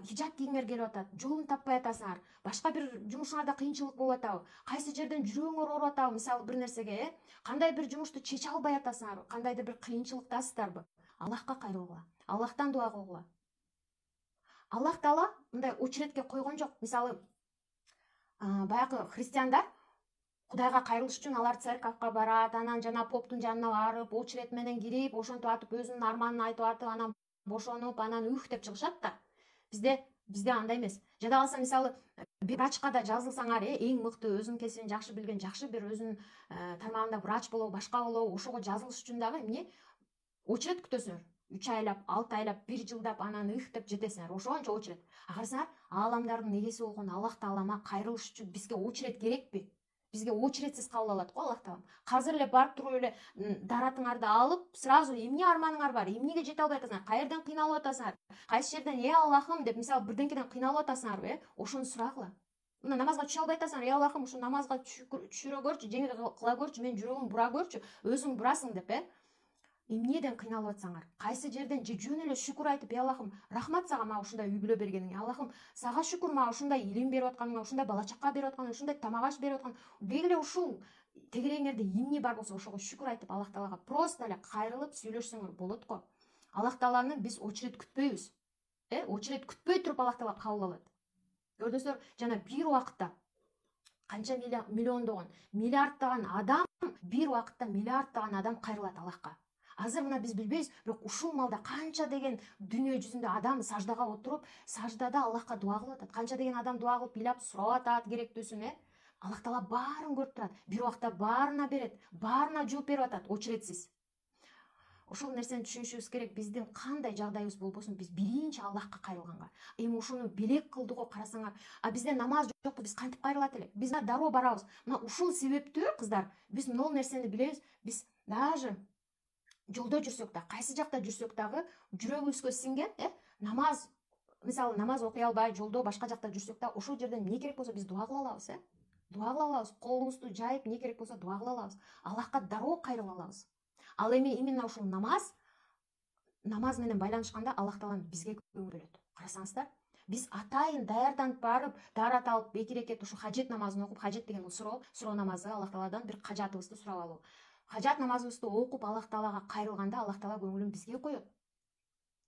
хижап кийгиңер келип атат, жолун таппай атасыңар, башка бир жумушуңарда кыйынчылык болуп атабы, кайсы жерден жүрөгүңөр ооруп атабы, мисалы бир нерсеге, кандай бир жумушту чече албай атасыңар, кандайдыр бир кыйынчылыктасыздарбы, Аллахка кайрылгыла, Аллахтан дуа кылгыла. Аллах Таала мындай очередке койгон жок. Мисалы, баягы христиандар Кудайга кайрылыш үчүн алар церковка барат, анан жана поптун жанына барып, очеред менен кирип, ошентип атып өзүнүн арманын айтып атып, анан бошонуп, анан деп чыгышат да. Бизде андай эмес. Жада калса, мисалы, бир врачка да жазылсаңар, эң мыкты, өзүнүн кесибин жакшы билген, жакшы бир өзүнүн тармагында врач болобу, башка болобу, ошого жазылыш үчүн дагы эмне? Очеред күтөсүңөр. 3 айлап, 6 айлап, 1 жылдап, анан деп жетесиңер. Ошончо очеред. Карасаңар, ааламдардын эгеси болгон Аллах Таалама кайрылыш үчүн бизге очеред керекпи? Бизге очередсиз кабыл алат го Аллах Таалам. Азыр эле барып туруп эле даратыңарды алып, сразу эмне арманыңар бар, эмнеге жете албай атасыңар, каерден кыйналып атасыңар, кайсы жерден Аллахым деп, мисалы, бирденкеден кыйналып атасыңарбы, ошону сурагыла. Мына намазга түшө албай атасыңар, Аллахым, ушу намазга түшүрө көрчү, жеңил кыла көрчү, мен жүрөгүм бура көрчү, өзүң бурасың деп, эмнеден кыйналып атсаңар, кайсы жерден же жөн эле шүкүр айтып, Аллахым, рахмат сага мага ушундай үй бүлө бергениңе, Аллахым, сага шүкүр мага ушундай илим берип атканыңа, ушундай бала чака берип атканыңа, ушундай тамак аш берип атканыңа, деги эле ушул тегереңерде эмне бар болсо ошого шүкүр айтып, Аллах Таалага просто эле кайрылып сүйлөшсөңөр болот го. Аллах Тааланы биз очеред күтпөйбүз. Очеред күтпөй туруп Аллах Таала кабыл алат. Көрдүңүздөр, жана бир убакытта канча миллиондогон, миллиарддаган адам, бир убакытта миллиарддаган адам кайрылат Аллахка. Азыр мына биз билбейбиз, бирок ушул малда канча деген дүйнө жүзүндө адам саждага отуруп, саждада Аллахка дуа кылып атат. Канча деген адам дуа кылып, ыйлап сурап атат керектүүсүн, Аллах Таала баарын көрүп турат, бир убакта баарына берет, баарына жооп берип атат очередсиз. Ошол нерсени түшүнүшүбүз керек. Биздин кандай жагдайыбыз болбосун, биз биринчи Аллахка кайрылганга. Эми ушуну белек кылдык го, карасаңар. Бизде намаз жокпу, биз кантип кайрылат элек? Биз дароо барабыз. Мына ушул себептүү, кыздар, биз могул нерсени билебиз. Биз даже жолдо жүрсөк да, кайсы жакта жүрсөк дагы жүрөгүбүзгө сиңген, намаз, мисалы намаз окуй албай жолдо башка жакта жүрсөк да, ошол жерде эмне керек болсо биз дуа кыла алабыз, дуа кыла алабыз. Колубузду жайып, эмне керек болсо дуа кыла алабыз. Аллахка дароо кайрыла алабыз. Ал эми именно ушул намаз менен байланышканда Аллах Таалам бизге көңүл бөлөт. Карасаңыздар, биз атайын даярданып барып, даарат алып, 2 рекет ушу хажет намазын окуп, хажет деген бул суроо намазы, Аллах Тааладан бир кажатыбызды сурап алуу. Хажат намазыбызды окуп Аллах Таалага кайрылганда Аллах Таала көңүлүн бизге коёт.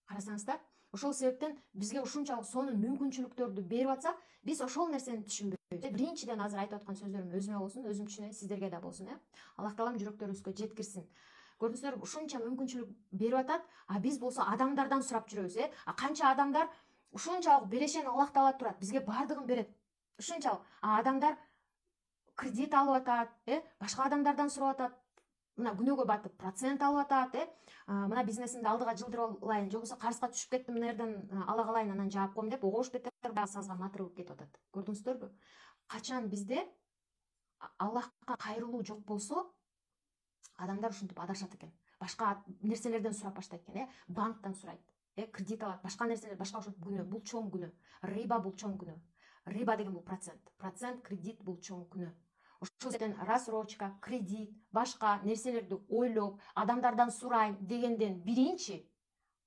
Карасаңыздар, ошол себептен бизге ушунчалык сонун мүмкүнчүлүктөрдү берип атса, биз ошол нерсени түшүнбөйбүз. Биринчиден азыр айтып аткан сөздөрүм өзүмө болсун, өзүм түшүнөй, сиздерге да болсун, Аллах Таалам жүрөктөрүбүзгө жеткирсин. Көрдүңүздөр, ушунча мүмкүнчүлүк берип атат, биз болсо адамдардан сурап жүрөбүз, канча адамдар ушунчалык берешен Аллах Таала турат, бизге бардыгын берет. Ушунчалык адамдар кредит алып атат, башка адамдардан сурап атат, мына күнөөгө батып процент алып атат, мына бизнесимди алдыга жылдырып алайын, же болбосо карызга түшүп кеттим, мына жерден ала калайын, анан жаап коем деп огош бетер сазга матырып кетип атат. Көрдүңүздөрбү? Качан бизде Аллахка кайрылуу жок болсо, адамдар ушинтип адашат экен. Башка нерселерден сурап баштайт экен, банктан сурайт, кредит алат, башка нерселер, башка ошо күнөө, бул чоң күнөө. Риба бул чоң күнөө. Риба деген бул процент, кредит бул чоң күнөө. Ошол себептен рассрочка, кредит, башка нерселерди ойлоп, адамдардан сурайм дегенден биринчи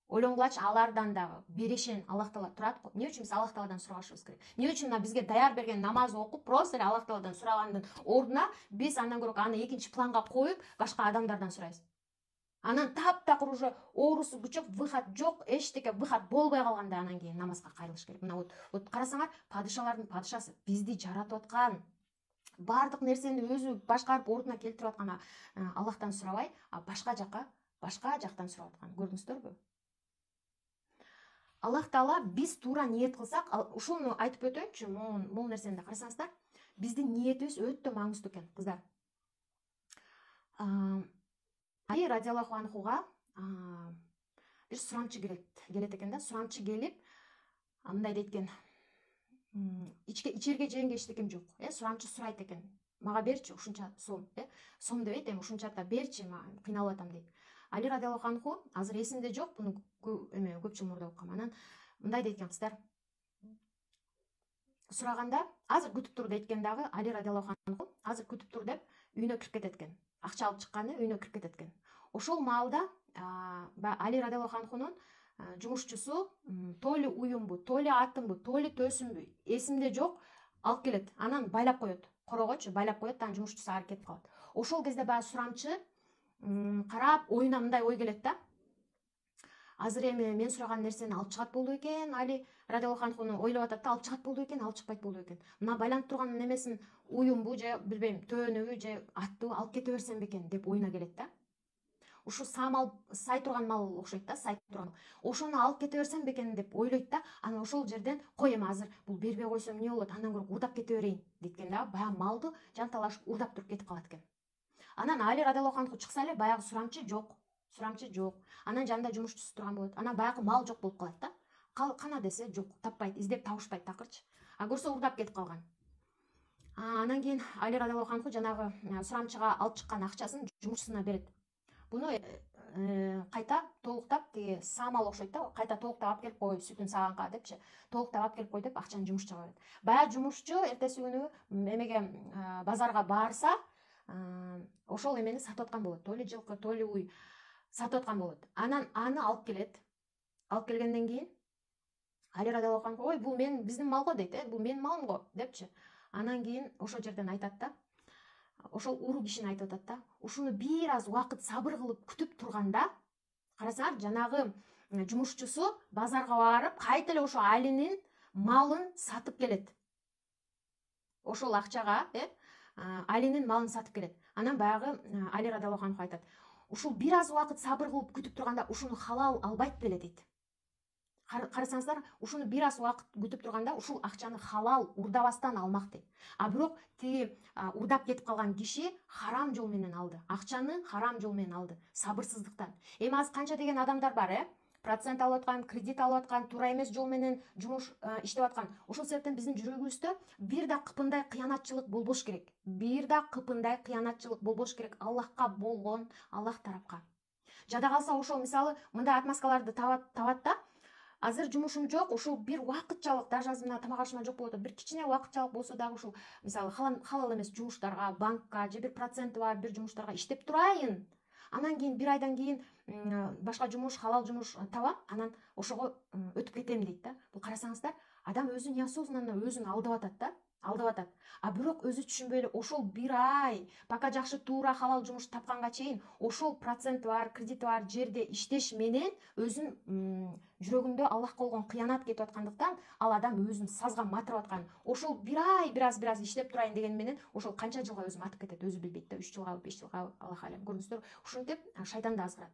ойлонгулачы, алардан дагы берешен Аллах Таала турат го. Эмне үчүн биз Аллах Тааладан сурашыбыз керек? Эмне үчүн бизге даяр берген намаз окуп, просто эле Аллах Тааладан сурагандын ордуна биз андан көрө аны экинчи планга коюп, башка адамдардан сурайбыз. Анан таптакыр уже оорусу күчөп, выход жок, эчтеке выход болбой калганда анан кийин намазга кайрылыш керек. Мына вот карасаңар, падышалардын падышасы, бизди жаратып аткан, бардык нерсени өзү башкарып ордуна келтирип аткан Аллахтан сурабай, башка жактан сурап аткан. Көрдүңүздөрбү? Аллах Таала биз туура ниет кылсак, ушуну айтып өтөйүнчү, могул нерсени да карасаңыздар, биздин ниетибиз өтө маңыздуу экен, кыздар. Али радиаллаху анхуга бир сурамчы келет экен да, сурамчы келип, мындай дейт экен: ичерге жегенге эчтекем жок, сурамчы сурайт экен: мага берчи ушунча сом, сом дебейт, ушунча берчи, мага кыйналып атам дейт. Али радиаллаху анху, азыр эсимде жок, буну көп жыл мурда окугам. Анан мындай дейт экен, кыздар, сураганда, азыр күтүп тур дейт экен дагы, Али радиаллаху анху азыр күтүп тур деп үйүнө кирип кетет экен. Акча алып чыкканы үйүнө кирип кетет экен. Ошол маалда Али радиаллаху анхунун жумушчусу то ли уюмбу, то ли атымбы, то ли төсүмбү, эсимде жок, алып келет. Анан байлап коет, корогочу байлап коет, анан жумушчусу ары кетип калат. Ошол кезде баягы сурамчы карап, оюна мындай ой келет да: азыр эми мен сураган нерсени алып чыгат болду экен, Али радиаллаху анхуну ойлоп атат да, алып чыгат болду экен, алып чыкпайт болду экен. Мына байланып турган немесин, уюмбу же билбейм, төөнүбү же аттыбы алып кете берсем бекен деп оюна келет да. Ушу сай турган мал окшойт да, сай турган. Ошону алып кете берсем бекен деп ойлойт да, анан ошол жерден кой эми азыр бул бербей койсом эмне болот, андан көрө урдап кете берейин дейт да, баягы малды жанталашып урдап туруп кетип калат экен. Анан Али радиаллаху анху чыкса эле, баягы сурамчы жок. Анан жанында жумушчусу турган болот. Анан баягы мал жок болуп калат да. Кана десе жок, таппайт, издеп табышпайт такырчы. Көрсө урдап кетип калган. Анан кийин Али радиаллаху анху жанагы сурамчыга алып чыккан акчасын жумушчусуна берет. Буну кайта толуктап, тиги самал окшойт да, кайта толуктап алып келип кой, сүтүн саганга депчи, толуктап алып келип кой деп акчаны жумушчуга берет. Баягы жумушчу эртеси күнү эмеге базарга баарса, ошол эмени сатып аткан болот, то ли жылкы, то ли уй сатып аткан болот. Анан аны алып келет. Алып келгенден кийин Али радиаллаху анху: ой, бул биздин мал го дейт, бул менин малым го депчи. Анан кийин ошол жерден айтат да, ошол уру кишини айтып атат да, ушуну бир аз убакыт сабыр кылып күтүп турганда, карасаңар, жанагы жумушчусу базарга барып, кайта эле ошо Алинин малын сатып келет. Ошол акчага, Алинин малын сатып келет. Анан баягы Али радиаллаху анху айтат: ушул бир аз убакыт сабыр кылып күтүп турганда ушуну халал албайт беле дейт. Карасаңыздар, ушуну бир аз убакыт күтүп турганда ушул акчаны халал урдабастан алмак дейт. А бирок тиги урдап кетип калган киши харам жол менен алды. Акчаны харам жол менен алды. Сабырсыздыктан. Эми азыр канча деген адамдар бар, процент алып аткан, кредит алып аткан, туура эмес жол менен жумуш иштеп аткан. Ошол себептен биздин жүрөгүбүздө бир да кыпындай кыянатчылык болбош керек. Бир да кыпындай кыянатчылык болбош керек. Аллахка болгон, Аллах тарапка. Жада калса ошол мисалы мындай отмазкаларды табат да. Азыр жумушум жок, ушул бир убакытчалык, даже азыр мына тамак ашыма жок болуп атат. Бир кичине убакытчалык болсо дагы ушул мисалы халал эмес жумуштарга, банкка же бир проценти бар бир жумуштарга иштеп турайын. Анан кийин бир айдан кийин башка жумуш, халал жумуш табам, анан ошого өтүп кетем дейт да. Бул карасаңыздар, адам өзүн неосознанно өзүн алдап атат да. Алдап атат. А бирок өзү түшүнбөй эле ошол бир ай, пока жакшы туура халал жумуш тапканга чейин ошол проценти бар, кредити бар жерде иштеш менен өзүн жүрөгүндө Аллахка болгон кыянат кетип аткандыктан ал адам өзүн сазга матырып аткан. Ошол бир ай бир аз иштеп турайын деген менен ошол канча жылга өзү матып кетет, өзү билбейт да. 3 жылга, 5 жылга, Аллах алем. Көрдүңүздөр, ушинтип шайтан да азгырат.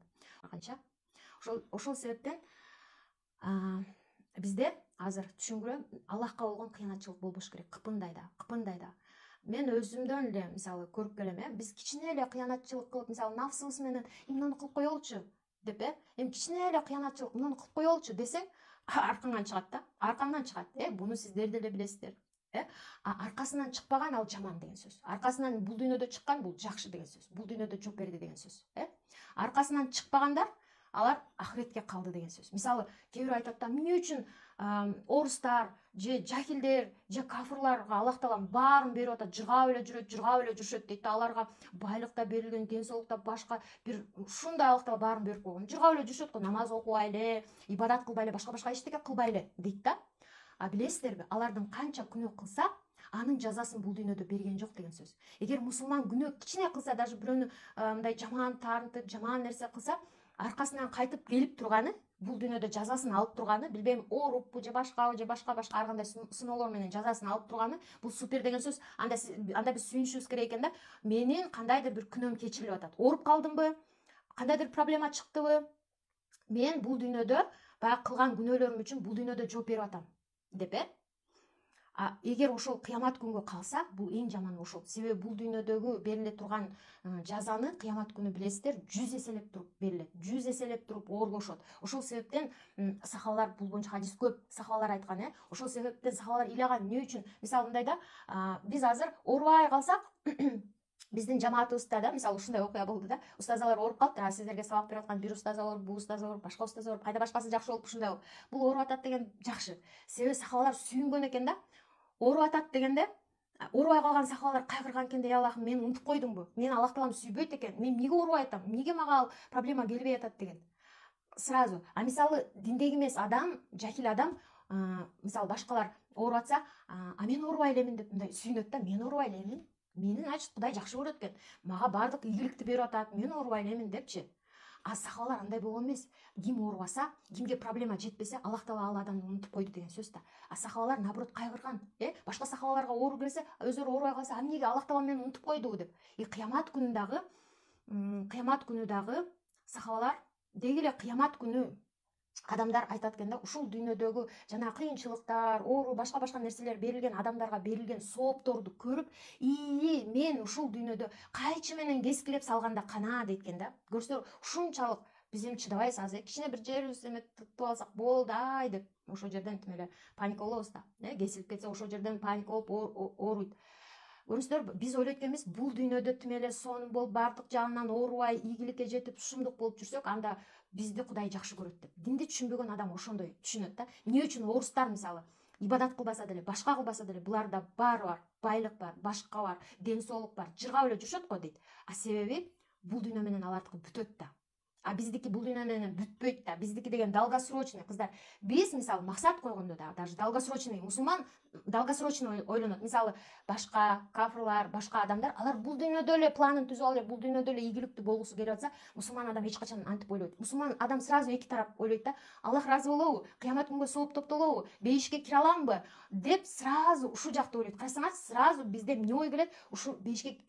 Канча? Ошол себептен бизде азыр түшүнгүрөм, Аллахка болгон кыянатчылык болбош керек. Кыпындай да. Мен өзүмдөн эле мисалы көрүп келем, биз кичине эле кыянатчылык кылып, мисалы нафсыбыз менен муну кылып коелучу деп, эми кичине эле кыянатчылык муну кылып коелучу десең, аркаңан чыгат да. Аркаңдан чыгат. Буну сиздер деле билесиздер. Аркасынан чыкпаган ал жаман деген сөз. Аркасынан бул дүйнөдө чыккан бул жакшы деген сөз. Бул дүйнөдө жооп берди деген сөз. Аркасынан чыкпагандар алар ахиретке калды деген сөз. Мисалы, кээ бирөө айтат да, эмне үчүн орустар же жахилдер же кафырларга Аллах Таалам баарын берип атат, жыргап эле жүрүшөт дейт да. Аларга байлык да берилген, ден соолук да, башка бир ушундай Аллах Таала баарын берип койгон. Жыргап эле жүрүшөт го, намаз окубайлы, ибадат кылбайлы, башка эчтеке кылбайлы дейт да. А билесиздерби, алардын канча күнөө кылса, анын жазасын бул дүйнөдө берген жок деген сөз. Эгер мусулман күнөө кичине кылса, даже бирөөнү мындай жаман таарынтып, жаман нерсе кылса, аркасынан кайтып келип турганы, бул дүйнөдө жазасын алып турганы, билбейм, ооруппу же башка ар кандай сыноолор менен жазасын алып турганы, бул супер деген сөз. Анда биз сүйүнүшүбүз керек экен да. Менин кандайдыр бир күнөөм кечирилип атат. Ооруп калдымбы? Кандайдыр проблема чыктыбы? Мен бул дүйнөдө баягы кылган күнөөлөрүм үчүн бул дүйнөдө жооп берип атам деп, эгер ошол кыямат күнгө калса, бул эң жаманы ошол. Себеби бул дүйнөдөгү бериле турган жазаны кыямат күнү билесиздер, 100 эселеп туруп берилет. 100 эселеп туруп оорлошот. Ошол себептен сахабалар, бул боюнча хадис көп сахабалар айткан, ошол себептен сахабалар ыйлаган. Эмне үчүн? Мисалы мындай да, биз азыр оорубай калсак, биздин жамаатыбызда да мисалы ушундай окуя болду да. Устазалар ооруп калыптыр, сиздерге сабак берип аткан бир устаз ооруп, бул устаз ооруп, башка устаз ооруп, кайда башкасы жакшы болуп ушундай. Бул ооруп атат деген жакшы. Себеби сахабалар сүйүнгөн экен да. Ооруп атат дегенде, оорубай калган сахабалар кайгырган экен, ey Аллахым, мени унутуп койдуңбу? Мени Аллах Таалам сүйбөйт экен. Мен эмнеге оорубай атам? Эмнеге мага ал проблема келбей атат деген. Сразу. А мисалы диндеги эмес адам, жахил адам, мисалы башкалар ооруп атса, мен оорубай элемин деп мындай сүйүнөт да. Мен оорубай элемин. Мени значит Кудай жакшы көрөт экен. Мага баардык ийгиликти берип атат. Мен оорубай элемин депчи. А сахабалар андай болгон эмес. Ким оорубаса, кимге проблема жетпесе, Аллах Таала ал адамды унутуп койду деген сөз да. А сахабалар наоборот кайгырган. Башка сахабаларга оору келсе, өздөрү оорубай калса, эмнеге Аллах Таала мени унутуп койду деп. Кыямат күнү дагы сахабалар деги эле кыямат күнү адамдар айтат экен да, ушул дүйнөдөгү жана кыйынчылыктар, оору, башка нерселер берилген адамдарга берилген соопторду көрүп, мен ушул дүйнөдө кайчы менен кескилеп салганда кана дейт экен да. Көрсөңөр, ушунчалык биз эми чыдабайбыз азыр. Кичине бир жерибиз эме тытып алсак болду деп, ошол жерден тим эле паника болобуз да. Кесилип кетсе, ошол жерден паника болуп ооруйт. Көрүңүздөр, биз ойлойт экенбиз, бул дүйнөдө тим эле сонун болуп, баардык жагынан оорубай, ийгиликке жетип, шумдук болуп жүрсөк, анда бизди Кудай жакшы көрөт деп. Динди түшүнбөгөн адам ошондой түшүнөт да. Эмне үчүн орустар мисалы ибадат кылбаса деле, башка кылбаса деле, буларда баары бар, байлык бар, башка бар, ден соолук бар, жыргап эле жүрүшөт го дейт. А себеби бул дүйнө менен алардыкы бүтөт да. А биздики бул дүйнө менен бүтпөйт да. Биздики деген долгосрочный, кыздар. Биз мисалы максат койгондо да, даже долгосрочный, мусулман долгосрочный ойлонот. Мисалы башка кафырлар, башка адамдар, алар бул дүйнөдө эле планын түзүп алып, бул дүйнөдө эле ийгиликтүү болгусу келип атса, мусулман адам эч качан антип ойлойт. Мусулман адам сразу эки тарап ойлойт да. Аллах разы болобу? Кыямат күнгө сооп топтолобу? Бейишке кире аламбы? Деп сразу ушул жакты ойлойт. Карасаңар, сразу бизде эмне ой келет? Ушул бейишке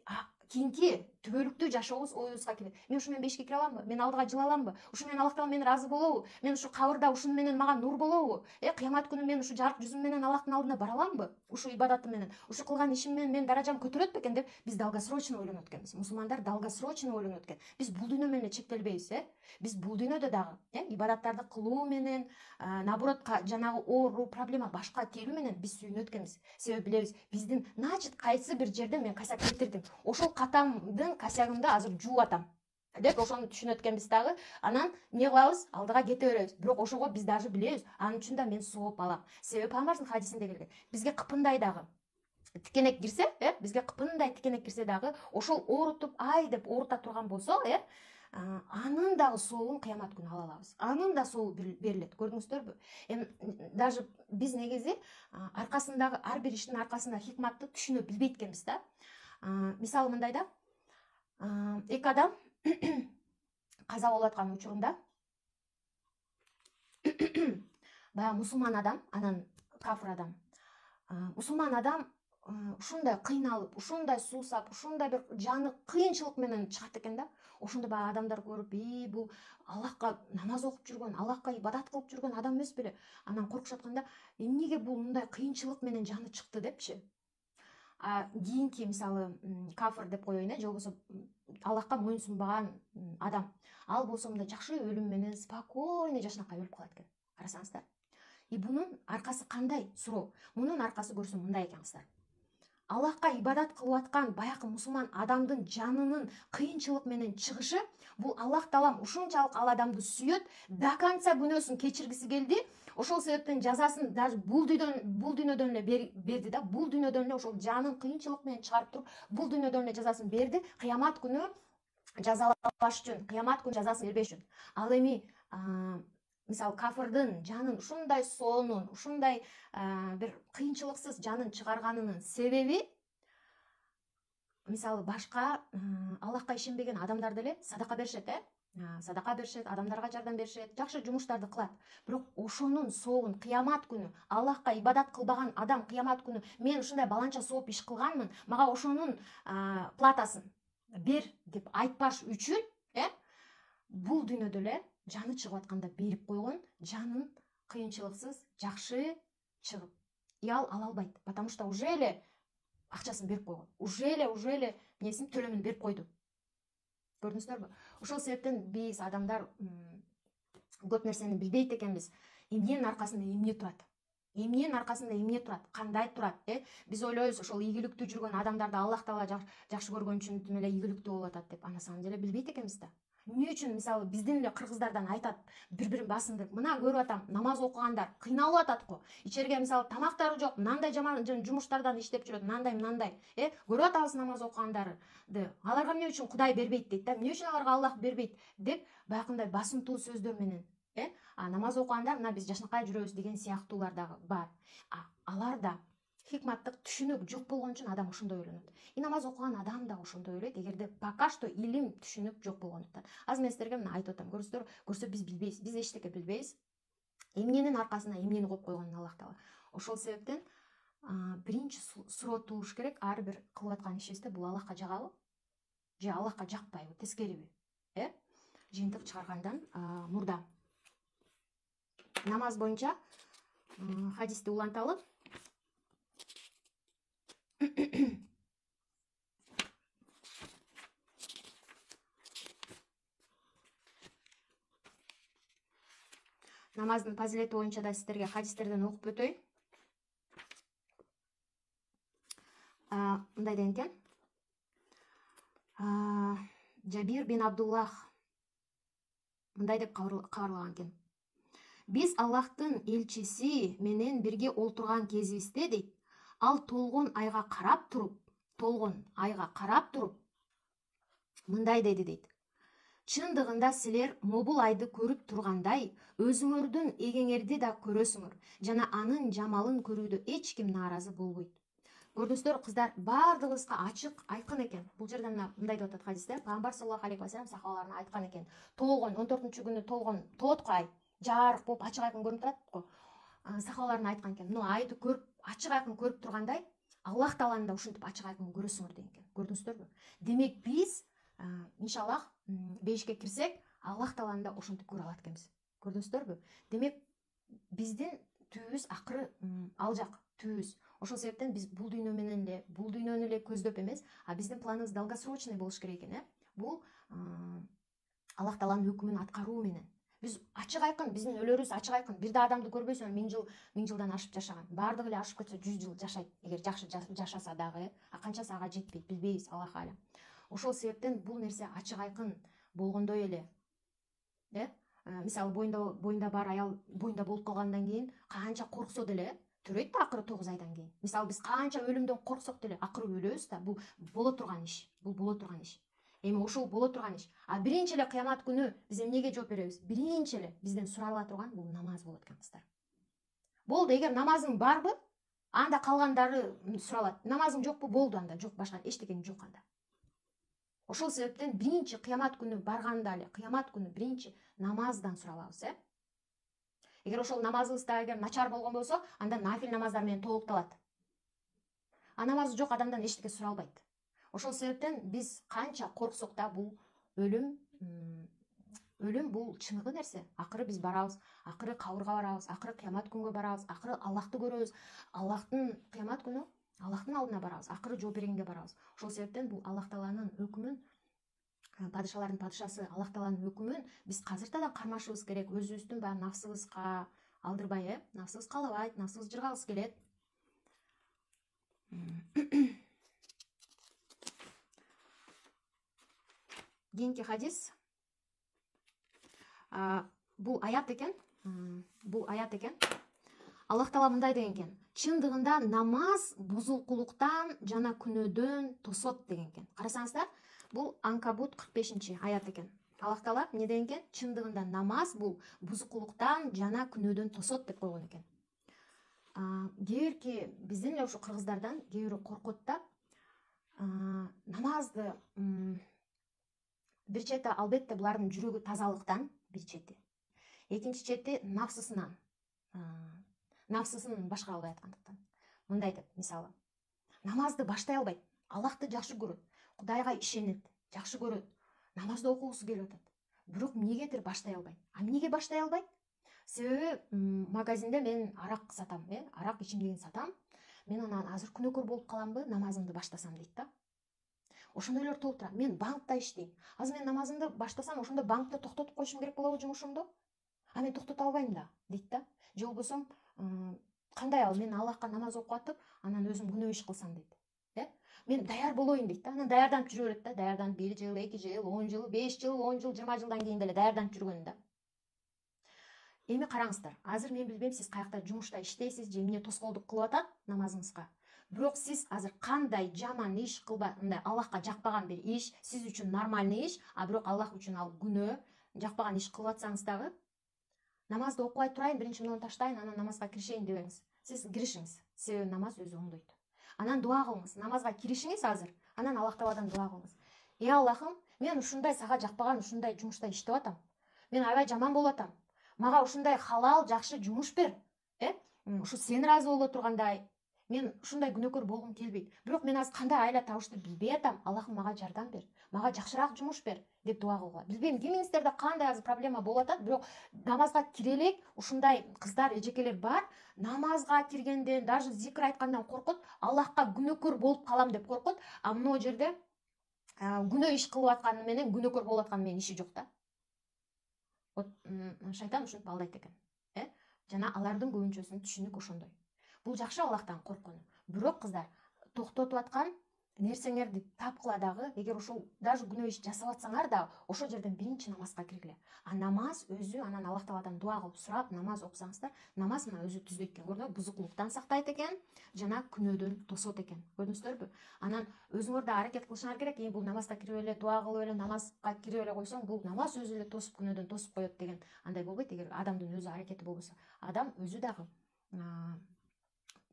кийинки түбөлүктүү жашообуз оюбузга келет. Мен ушу менен бешикке кире аламбы? Мен алдыга жыла аламбы? Ушу менен Аллах Таала менен ыраазы болобу? Мен ушу кабырда ушуну менен мага нур болобу? Кыямат күнү мен ушу жарык жүзүм менен Аллахтын алдына бара аламбы? Ушу ибадатым менен, ушу кылган ишим менен менин даражам көтөрөт бекен деп биз долгосрочно ойлонот экенбиз. Мусулмандар долгосрочно ойлонот экен. Биз бул дүйнө менен чектелбейбиз, Биз бул дүйнөдө дагы, ибадаттарды кылуу менен, наоборот, жанагы оору, проблема башка келүү менен биз сүйүнөт экенбиз. Себеби билебиз, биздин значит кайсы бир жерде мен косяк кетирдим. Ошол катамдын косягымды азыр жууп атам деп ошону түшүнөт экенбиз дагы. Анан эмне кылабыз? Алдыга кете беребиз. Бирок ошого биз даже билебиз, анын үчүн да мен сооп алам. Себеби Пайгамбардын хадисинде келген. Бизге кыпындай дагы тикенек кирсе, бизге кыпындай тикенек кирсе дагы, ошол оорутуп ай деп оорута турган болсо, анын дагы сообун кыямат күнү ала алабыз. Анын да сообу берилет. Көрдүңүздөрбү? Даже биз негизи аркасындагы ар бир иштин аркасында хикматты түшүнө билбейт экенбиз да. Мисалы мындай да, эки адам каза болуп аткан учурунда баягы мусулман адам, анан кафир адам. Мусулман адам ушундай кыйналып, ушундай суусап, ушундай бир жаны кыйынчылык менен чыгат экен да. Ошондо баягы адамдар көрүп, бул Аллахка намаз окуп жүргөн, Аллахка ибадат кылып жүргөн адам эмес беле? Анан коркушуп атканда, эмнеге бул мындай кыйынчылык менен жаны чыкты депчи. Кийинки мисалы кафир деп коеюн, же болбосо Аллахка моюнсунбаган адам. Ал болсо мындай жакшы өлүм менен спокойно жашынакай өлүп калат экен. Карасаңыздар. Бунун аркасы кандай? Суроо. Мунун аркасы көрсөм мындай экен кыздар. Аллахка ибадат кылып аткан баягы мусулман адамдын жанынын кыйынчылык менен чыгышы, бул Аллах Таалам ушунчалык ал адамды сүйөт, до конца күнөөсүн кечиргиси келди. Ошол себептен жазасын даже бул дүйнөдөн эле берди да. Бул дүйнөдөн эле ошол жанын кыйынчылык менен чыгарып туруп, бул дүйнөдөн эле жазасын берди. Кыямат күнү жазалаш үчүн, кыямат күнү жазасын бербеш үчүн. Ал эми мисалы кафирдин жанын ушундай соонун, ушундай бир кыйынчылыксыз жанын чыгарганынын себеби, мисалы башка Аллахка ишенбеген адамдар деле садака беришет, садака беришет, адамдарга жардам беришет, жакшы жумуштарды кылат. Бирок ошонун сообун кыямат күнү Аллахка ибадат кылбаган адам кыямат күнү мен ушундай баланча сооп иш кылганмын, мага ошонун платасын бер деп айтпаш үчүн, бул дүйнөдө эле жаны чыгып атканда берип койгон, жанын кыйынчылыксыз жакшы чыгып. Ал ала албайт, потому что уже эле акчасын берип койгон. Уже эле несин төлөмүн берип койду. Көрдүңүздөрбү? Ошол себептен биз адамдар көп нерсени билбейт экенбиз. Эмненин аркасында эмне турат? Эмненин аркасында эмне турат? Кандай турат? Биз ойлойбуз, ошол ийгиликтүү жүргөн адамдарды Аллах Таала жакшы көргөн үчүн эле ийгиликтүү болуп атат деп. На самом деле билбейт экенбиз да. Эмне үчүн мисалы биздин эле кыргыздардан айтат, бири-бирин басындырып, мына көрүп атам, намаз окугандар кыйналып атат го. Ичерге мисалы тамактары жок, мындай жаман жумуштардан иштеп жүрөт, мындай. Көрүп атабыз намаз окугандарды. Аларга эмне үчүн Кудай бербейт дейт да, эмне үчүн аларга Аллах бербейт деп баягындай басымтуу сөздөр менен, намаз окугандар мына биз жашынакай жүрөбүз деген сыяктуулар дагы бар. Аларда хикматтык түшүнүк жок болгон үчүн адам ошондой ойлонот. Намаз окуган адам да ошондой ойлойт, эгерде пока что илим түшүнүк жок болгондуктан. Аз мен сиздерге мына айтып атам, көрсөңүздөр, көрсө биз билбейбиз, биз эчтеке билбейбиз. Эмненин аркасында эмнени коюп койгонун Аллах Таала. Ошол себептен биринчи суроо тууш керек, ар бир кылып аткан ишибизде бул Аллахка жагабы же Аллахка жакпайбы, тескериби? Жыйынтык чыгаргандан мурда намаз боюнча хадисти уланталы. Намаздын фазилети боюнча да сиздерге хадистерден окуп өтөйүн. Мындай деген экен. Жабир бин Абдуллах мындай деп кабарлаган экен. Биз Аллахтын элчиси менен бирге олтурган кезибизде дейт, ал толгон айга карап туруп мындай деди дейт. Чындыгында силер мобул айды көрүп тургандай, өзүңөрдүн эгеңерди да көрөсүңөр, жана анын жамалын көрүүдө эч ким нааразы болбойт. Көрдүңүздөр кыздар, бардыгыбызга ачык, айкын экен. Бул жерде мындай деп атат хадисте, Пайгамбар саллаллаху алейхи ва саллям сахабаларына айткан экен. Толгон 14-күнү толот го ай, жарык болуп ачык айкын көрүнүп турат го. Сахабаларына айткан экен. Айды көрүп, ачык айкын көрүп тургандай, Аллах тааланы да ушинтип ачык айкын көрөсүңөр деген экен. Көрдүңүздөрбү? Демек биз иншаллах бейишке кирсек, Аллах тааланы да ошентип көрө алат экенбиз. Көрдүңүздөрбү? Демек биздин түбүбүз акыры ал жак түбүбүз. Ошол себептен биз бул дүйнө менен эле, бул дүйнөнү эле көздөп эмес, биздин планыбыз долгосрочный болуш керек экен, Бул Аллах тааланын өкүмүн аткаруу менен. Биз ачык айкын, биздин өлөрүбүз ачык айкын. Бир да адамды көрбөйсүң, 1000 жылдан ашып жашаган. Бардыгы эле ашып кетсе 100 жыл жашайт, эгер жакшы жашаса дагы, канчасы ага жетпейт, билбейбиз, Аллах алам. Ошол себептен бул нерсе ачык айкын болгондой эле, мисалы боюнда бар аял боюнда болуп калгандан кийин канча корксо деле төрөйт да акыры 9 айдан кийин. Мисалы биз канча өлүмдөн корксок деле акыры өлөбүз да. Бул боло турган иш. Эми ошол боло турган иш. Биринчи эле кыямат күнү биз эмнеге жооп беребиз? Биринчи эле бизден сурала турган бул намаз болот экен, кыздар. Болду, эгер намазың барбы, анда калгандары суралат. Намазың жокпу? Болду, анда жок, башка эчтекең жок анда. Ошол себептен биринчи кыямат күнү барганда эле, кыямат күнү биринчи намаздан суралабыз, Эгер ошол намазыбыз да эгер начар болгон болсо, анда нафил намаздар менен толукталат. Намазы жок адамдан эчтеке суралбайт. Ошол себептен биз канча корксок да бул өлүм бул чыныгы нерсе. Акыры биз барабыз, акыры кабырга барабыз, акыры кыямат күнгө барабыз, акыры Аллахты көрөбүз, Аллахтын кыямат күнү Аллахтын алдына барабыз, акыры жооп бергенге барабыз. Ошол себептен бул Аллах тааланын өкүмүн, падышалардын падышасы Аллах тааланын өкүмүн биз казыртадан кармашыбыз керек. Өзүбүздүн баягы нафсыбызга алдырбай, нафсыбыз каалабайт, нафсыбыз жыргагыбыз келет. Кийинки хадис бул аят экен. Аллах таала мындай деген экен: чындыгында намаз бузулкулуктан жана күнөөдөн тосот деген экен. Карасаңыздар, бул Анкабут 45 аят экен. Аллах таала эмне деген экен? Чындыгында намаз бул бузукулуктан жана күнөөдөн тосот деп койгон экен. Кээ бирки биздин эле ушу кыргыздардан кээ бири коркот да, намазды бир чети албетте булардын жүрөгү тазалыктан бир чети. Экинчи чети нафсысынан башкара албай аткандыктан. Мындай деп, мисалы, намазды баштай албайт, Аллахты жакшы көрөт, Кудайга ишенет, жакшы көрөт, намазды окугусу келип атат. Бирок эмнегедир баштай албайт. Эмнеге баштай албайт? Себеби магазинде мен арак сатам, арак ичимдигин сатам. Мен анан азыр күнөөкөр болуп каламбы, намазымды баштасам дейт да. Ошондойлор толуп турат. Мен банкта иштейм. Азыр мен намазымды баштасам, ошондо банкты токтотуп коюшум керек болобу жумушумду? Мен токтото албайм да, дейт да. Же болбосо кандай ал, мен Аллахка намаз окуп атып, анан өзүм күнөө иш кылсам дейт. Мен даяр болоюн дейт да. Анан даярданып жүрө берет да. Даярданып 1 жыл, 2 жыл, 10 жыл, 5 жыл, 10 жыл, 20 жылдан кийин деле даярданып жүргөн да. Эми караңыздар, азыр мен билбейм сиз каякта жумушта иштейсиз же эмне тоскоолдук кылып атат намазыңызга. Бирок сиз азыр кандай жаман иш кылбай, мындай Аллахка жакпаган бир иш, сиз үчүн нормальный иш, бирок Аллах үчүн ал күнөө, жакпаган иш кылып атсаңыз дагы, намазды окубай турайын, биринчи муну таштайын, анан намазга киришейин дебеңиз. Сиз киришиңиз. Себеби намаз өзү оңдойт. Анан дуа кылыңыз. Намазга киришиңиз азыр. Анан Аллах Тааладан дуа кылыңыз. Аллахым, мен ушундай сага жакпаган ушундай жумушта иштеп атам. Мен аябай жаман болуп атам. Мага ушундай халал, жакшы жумуш бер. Ушу сен ыраазы боло тургандай. Мен ушундай күнөөкөр болгум келбейт. Бирок мен азыр кандай айла табышты билбей атам. Аллахым, мага жардам бер. Мага жакшыраак жумуш бер деп дуа кылгыла. Билбейм, кимиңиздерде кандай азыр проблема болуп атат, бирок намазга кире элек ушундай кыздар, эжекелер бар. Намазга киргенден, даже зикр айткандан коркот, Аллахка күнөөкөр болуп калам деп коркот. Могу жерде күнөө иш кылып атканы менен күнөөкөр болуп атканы менен иши жок да. Вот шайтан ушинтип алдайт экен. Жана алардын көбүнчөсүнүн түшүнүк ошондой. Бул жакшы Аллахтан корккону. Бирок кыздар, токтотуп аткан нерсеңерди тапкыла дагы, эгер ошол даже күнөө иш жасап атсаңар да, ошол жерден биринчи намазга киргиле. Намаз өзү, анан Аллах Тааладан дуа кылып сурап, намаз окусаңыздар, намаз мына өзү түзөйт экен. Көрдүңүзбү? Бузуклуктан сактайт экен, жана күнөөдөн тосот экен. Көрдүңүздөрбү? Анан өзүңөр да аракет кылышыңар керек. Бул намазга кирип эле, дуа кылып эле, намазга кирип эле койсоң, бул намаз өзү эле тосуп, күнөөдөн тосуп коет деген андай болбойт. Эгер адамдын өзү аракети болбосо, адам өзү дагы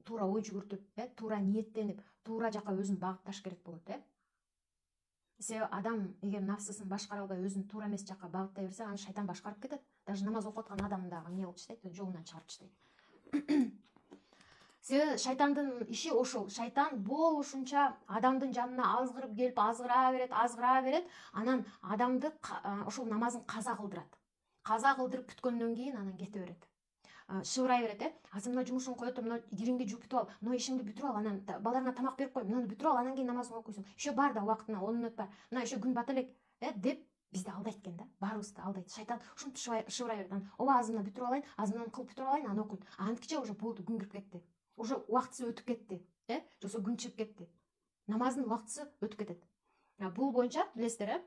туура ой жүгүртүп, туура ниеттенип, туура жака өзүн багытташ керек болот, Себеби адам эгер нафсысын башкара албай, өзүн туура эмес жака багыттай берсе, аны шайтан башкарып кетет. Даже намаз окуп аткан адамды дагы эмне кылып таштайт, жолунан чыгарып таштайт. Шайтандын иши ошол. Шайтан болушунча адамдын жанына азгырып келип азгыра берет, анан адамды ошол намазын каза кылдырат. Каза кылдырып бүткөндөн кийин анан кете берет. Шыбырай берет, азыр мына жумушуңду коюп тур, мына кириңди жууп бүтүп ал, мына ишиңди бүтүрүп ал, анан балдарыңа тамак берип кой, мынаны бүтүрүп ал, анан кийин намазыңды окуйсуң. Еще бар да убактына 10 мүнөт бар. Мына еще күн бата элек, деп бизди алдайт экен да. Баарыбызды алдайт. Шайтан ушинтип шыбырай берет. Анан ооба азырынан бүтүрүп алайын, азырынан кылып бүтүрүп алайын, анан окуйт. Антикиче уже болду, күн кирип кетти. Уже убактысы өтүп кетти, жоксо күн чыгып кетти. Намаздын убактысы өтүп кетет. Бул боюнча билесиздер,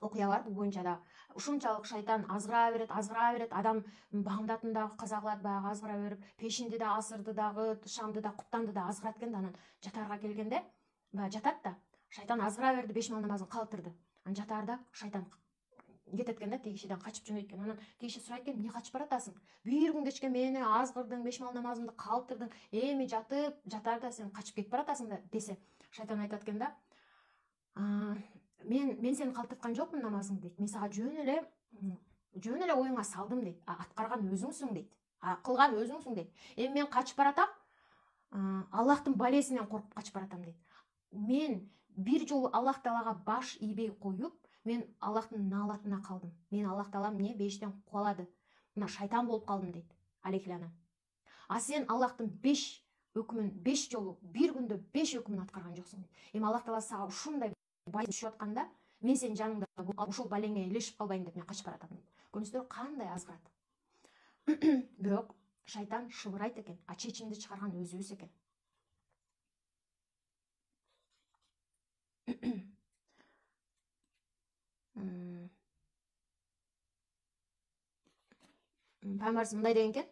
окуя бар. Бул боюнча да ушунчалык шайтан азгыра берет, адам бамдатын дагы каза кылат, баягы азгыра берип, пешинди да, асырды дагы, шамды да, куптанды да азгырат экен да, анан жатаарга келгенде баягы жатат да, шайтан азгыра берди, 5 мал намазын калтырды. Анан жатаарда шайтан кетет экен да, тиги кишиден качып жөнөйт экен. Анан тиги киши сурайт экен, эмне качып баратасың? Бир күн кечке мени азгырдың, 5 мал намазымды калтырдың, эми жатып жатаарда сен качып кетип баратасың да десе, шайтан айтат экен да, мен сени калтырткан жокмун намазыңды дейт. Мен сага жөн эле оюңа салдым дейт. Аткарган өзүңсүң дейт. Кылган өзүңсүң дейт. Эми мен качып баратам, Аллахтын балесинен коркуп качып баратам дейт. Мен бир жолу Аллах Таалага баш ийбей коюп, мен Аллахтын наалатына калдым. Мен Аллах Таалам бейиштен кубалады. Мына шайтан болуп калдым дейт. Алейхилана. Сен Аллахтын 5 өкүмүн 5 жолу, бир күндө 5 өкүмүн аткарган жоксуң дейт. Эми Аллах Таала сага ушундай бай түшүп атканда, мен сенин жаныңда ушул балеңе илешип калбайын деп мен качып баратам дейт. Көрдүңүздөр, кандай азгырат. Бирок шайтан шыбырайт экен, чечимди чыгарган өзүбүз экен. Пайгамбарыбыз мындай деген экен: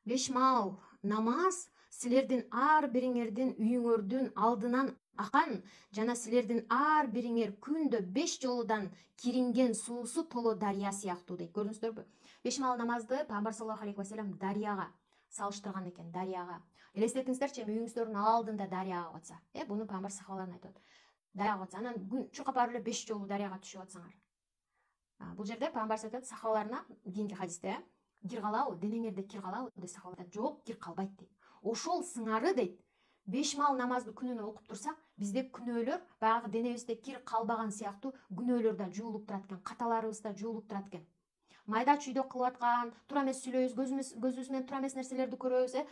5 мал намаз силердин ар бириңердин үйүңөрдүн алдынан акан, жана силердин ар бириңер күндө 5 жолудан киринген суусу толо дарыя сыяктуу дейт. Көрдүңүздөрбү? 5 мал намазды пайгамбар саллаллаху алейхи вассалам дарыяга салыштырган экен, дарыяга. Элестетиңиздерчи, үйүңүздөрдүн алдында дарыяга атса, буну пайгамбар сахабаларына айтып атат. Дарыяга атса, анан күн чуркап барып эле 5 жолу дарыяга түшүп атсаңар. Бул жерде пайгамбар айтат сахабаларына, кийинки хадисте, кир калабы, денеңерде кир калабы деп сахаба айтат. Жок, кир калбайт дейт. Ошол сыңары дейт, 5 мал намазды күнүнө окуп турсак, бизде күнөөлөр, баягы денебизде кир калбаган сыяктуу күнөөлөр да жуулуп турат экен, каталарыбыз да жуулуп турат экен. Майда чүйдө кылып аткан, туура эмес сүйлөйбүз, көзүбүз менен туура эмес нерселерди көрөбүз,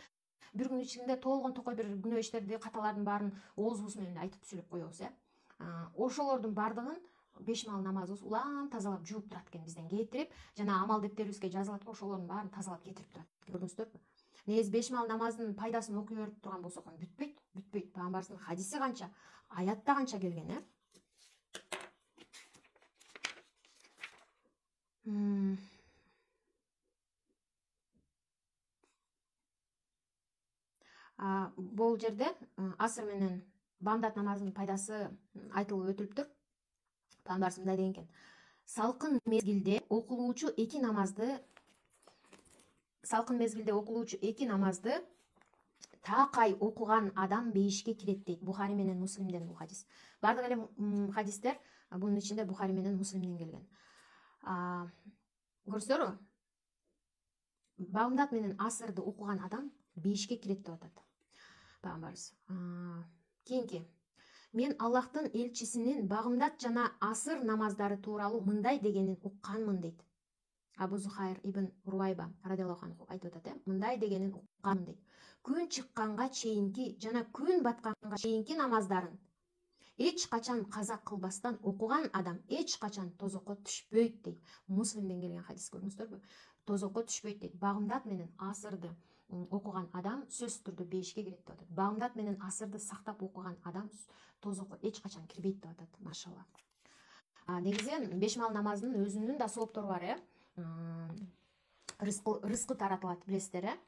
бир күн ичинде толгон токой бир күнөө иштерди, каталардын баарын оозубуз менен айтып сүйлөп коебуз, ошолордун бардыгын 5 мал намазыбыз улам тазалап жууп турат экен, бизден кетирип, жана амал дептерибизге жазылат го, ошолордун баарын тазалап кетирип турат. Көрдүңүздөрбү? Негизи 5 мал намазынын пайдасын окуй берип турган болсок, бүтпөйт. Пайгамбарыбыздын хадиси канча, аятта канча келген, Бул жерде асыр менен бамдат намазынын пайдасы айтылып өтүлүптүр. Пайгамбарыбыз мындай деген экен: салкын мезгилде окулуучу эки намазды таакай окуган адам бейишке кирет дейт. Бухари менен Муслимден бул хадис. Бардык эле хадистер бунун ичинде Бухари менен Муслимден келген. Көрсөңүздөр, бамдат менен асырды окуган адам бейишке кирет деп атат пайгамбарыбыз. Кийинки: мен Аллахтын элчисинин багымдат жана асыр намаздары тууралуу мындай дегенин укканмын дейт. Абу Зухайр ибн Руайба радиаллаху анху айтып атат, мындай дегенин укканмын дейт. Күн чыкканга чейинки жана күн батканга чейинки намаздарын эч качан каза кылбастан окуган адам эч качан тозокко түшпөйт дейт. Муслимден келген хадис, көрдүңүздөрбү? Тозокко түшпөйт дейт. Багымдат менен асырды окуган адам сөзсүз түрдө бейишке кирет деп атат. Багымдат менен асырды сактап окуган адам тозокко эч качан кирбейт деп атат. Машалла. Негизи 5 мал намазынын өзүнүн да сооптору бар, рызкы таратылат, билесиздер,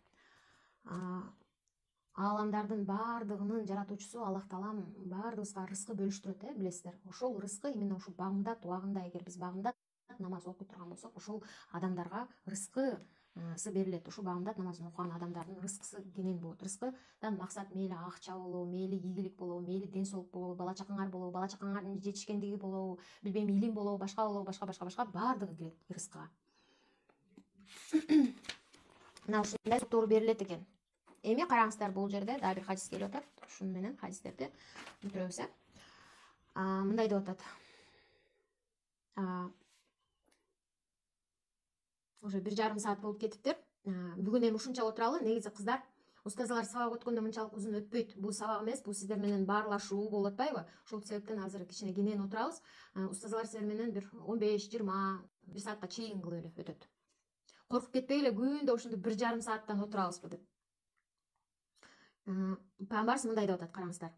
ааламдардын баардыгынын жаратуучусу Аллах Таалам баардыгыбызга рызкы бөлүштүрөт, билесиздер. Ошол рызкы именно ушул багымдат убагында, эгер биз багымдат намаз окуй турган болсок, ошол адамдарга рызкысы берилет. Ушул багымдат намазын окуган адамдардын рызкысы кенен болот. Рызкыдан максат мейли акча болобу, мейли ийгилик болобу, мейли ден соолук болобу, бала чакаңар болобу, бала чакаңардын жетишкендиги болобу, билбейм, илим болобу, башка баардыгы кирет рызкыга. Мына ушундай соттор берилет экен. Эми караңыздар, бул жерде дагы бир хадис келип атат. Ушуну менен хадистерди бүтүрөбүз. Мындай деп атат. Уже 1,5 саат болуп кетиптир. Бүгүн эми ушунча отуралы. Негизи кыздар, устазалар сабак өткөндө мынчалык узун өтпөйт. Бул сабак эмес, бул сиздер менен баарлашуу болуп атпайбы? Ошол себептен азыр кичине кенен отурабыз. Устазалар сиздер менен бир 15-20 1 саатка чейин кылып эле өтөт. Коркуп кетпегиле, күндө ушунтип 1,5 сааттан отурабызбы деп. Пайгамбарыбыз мындай деп атат, караңыздар.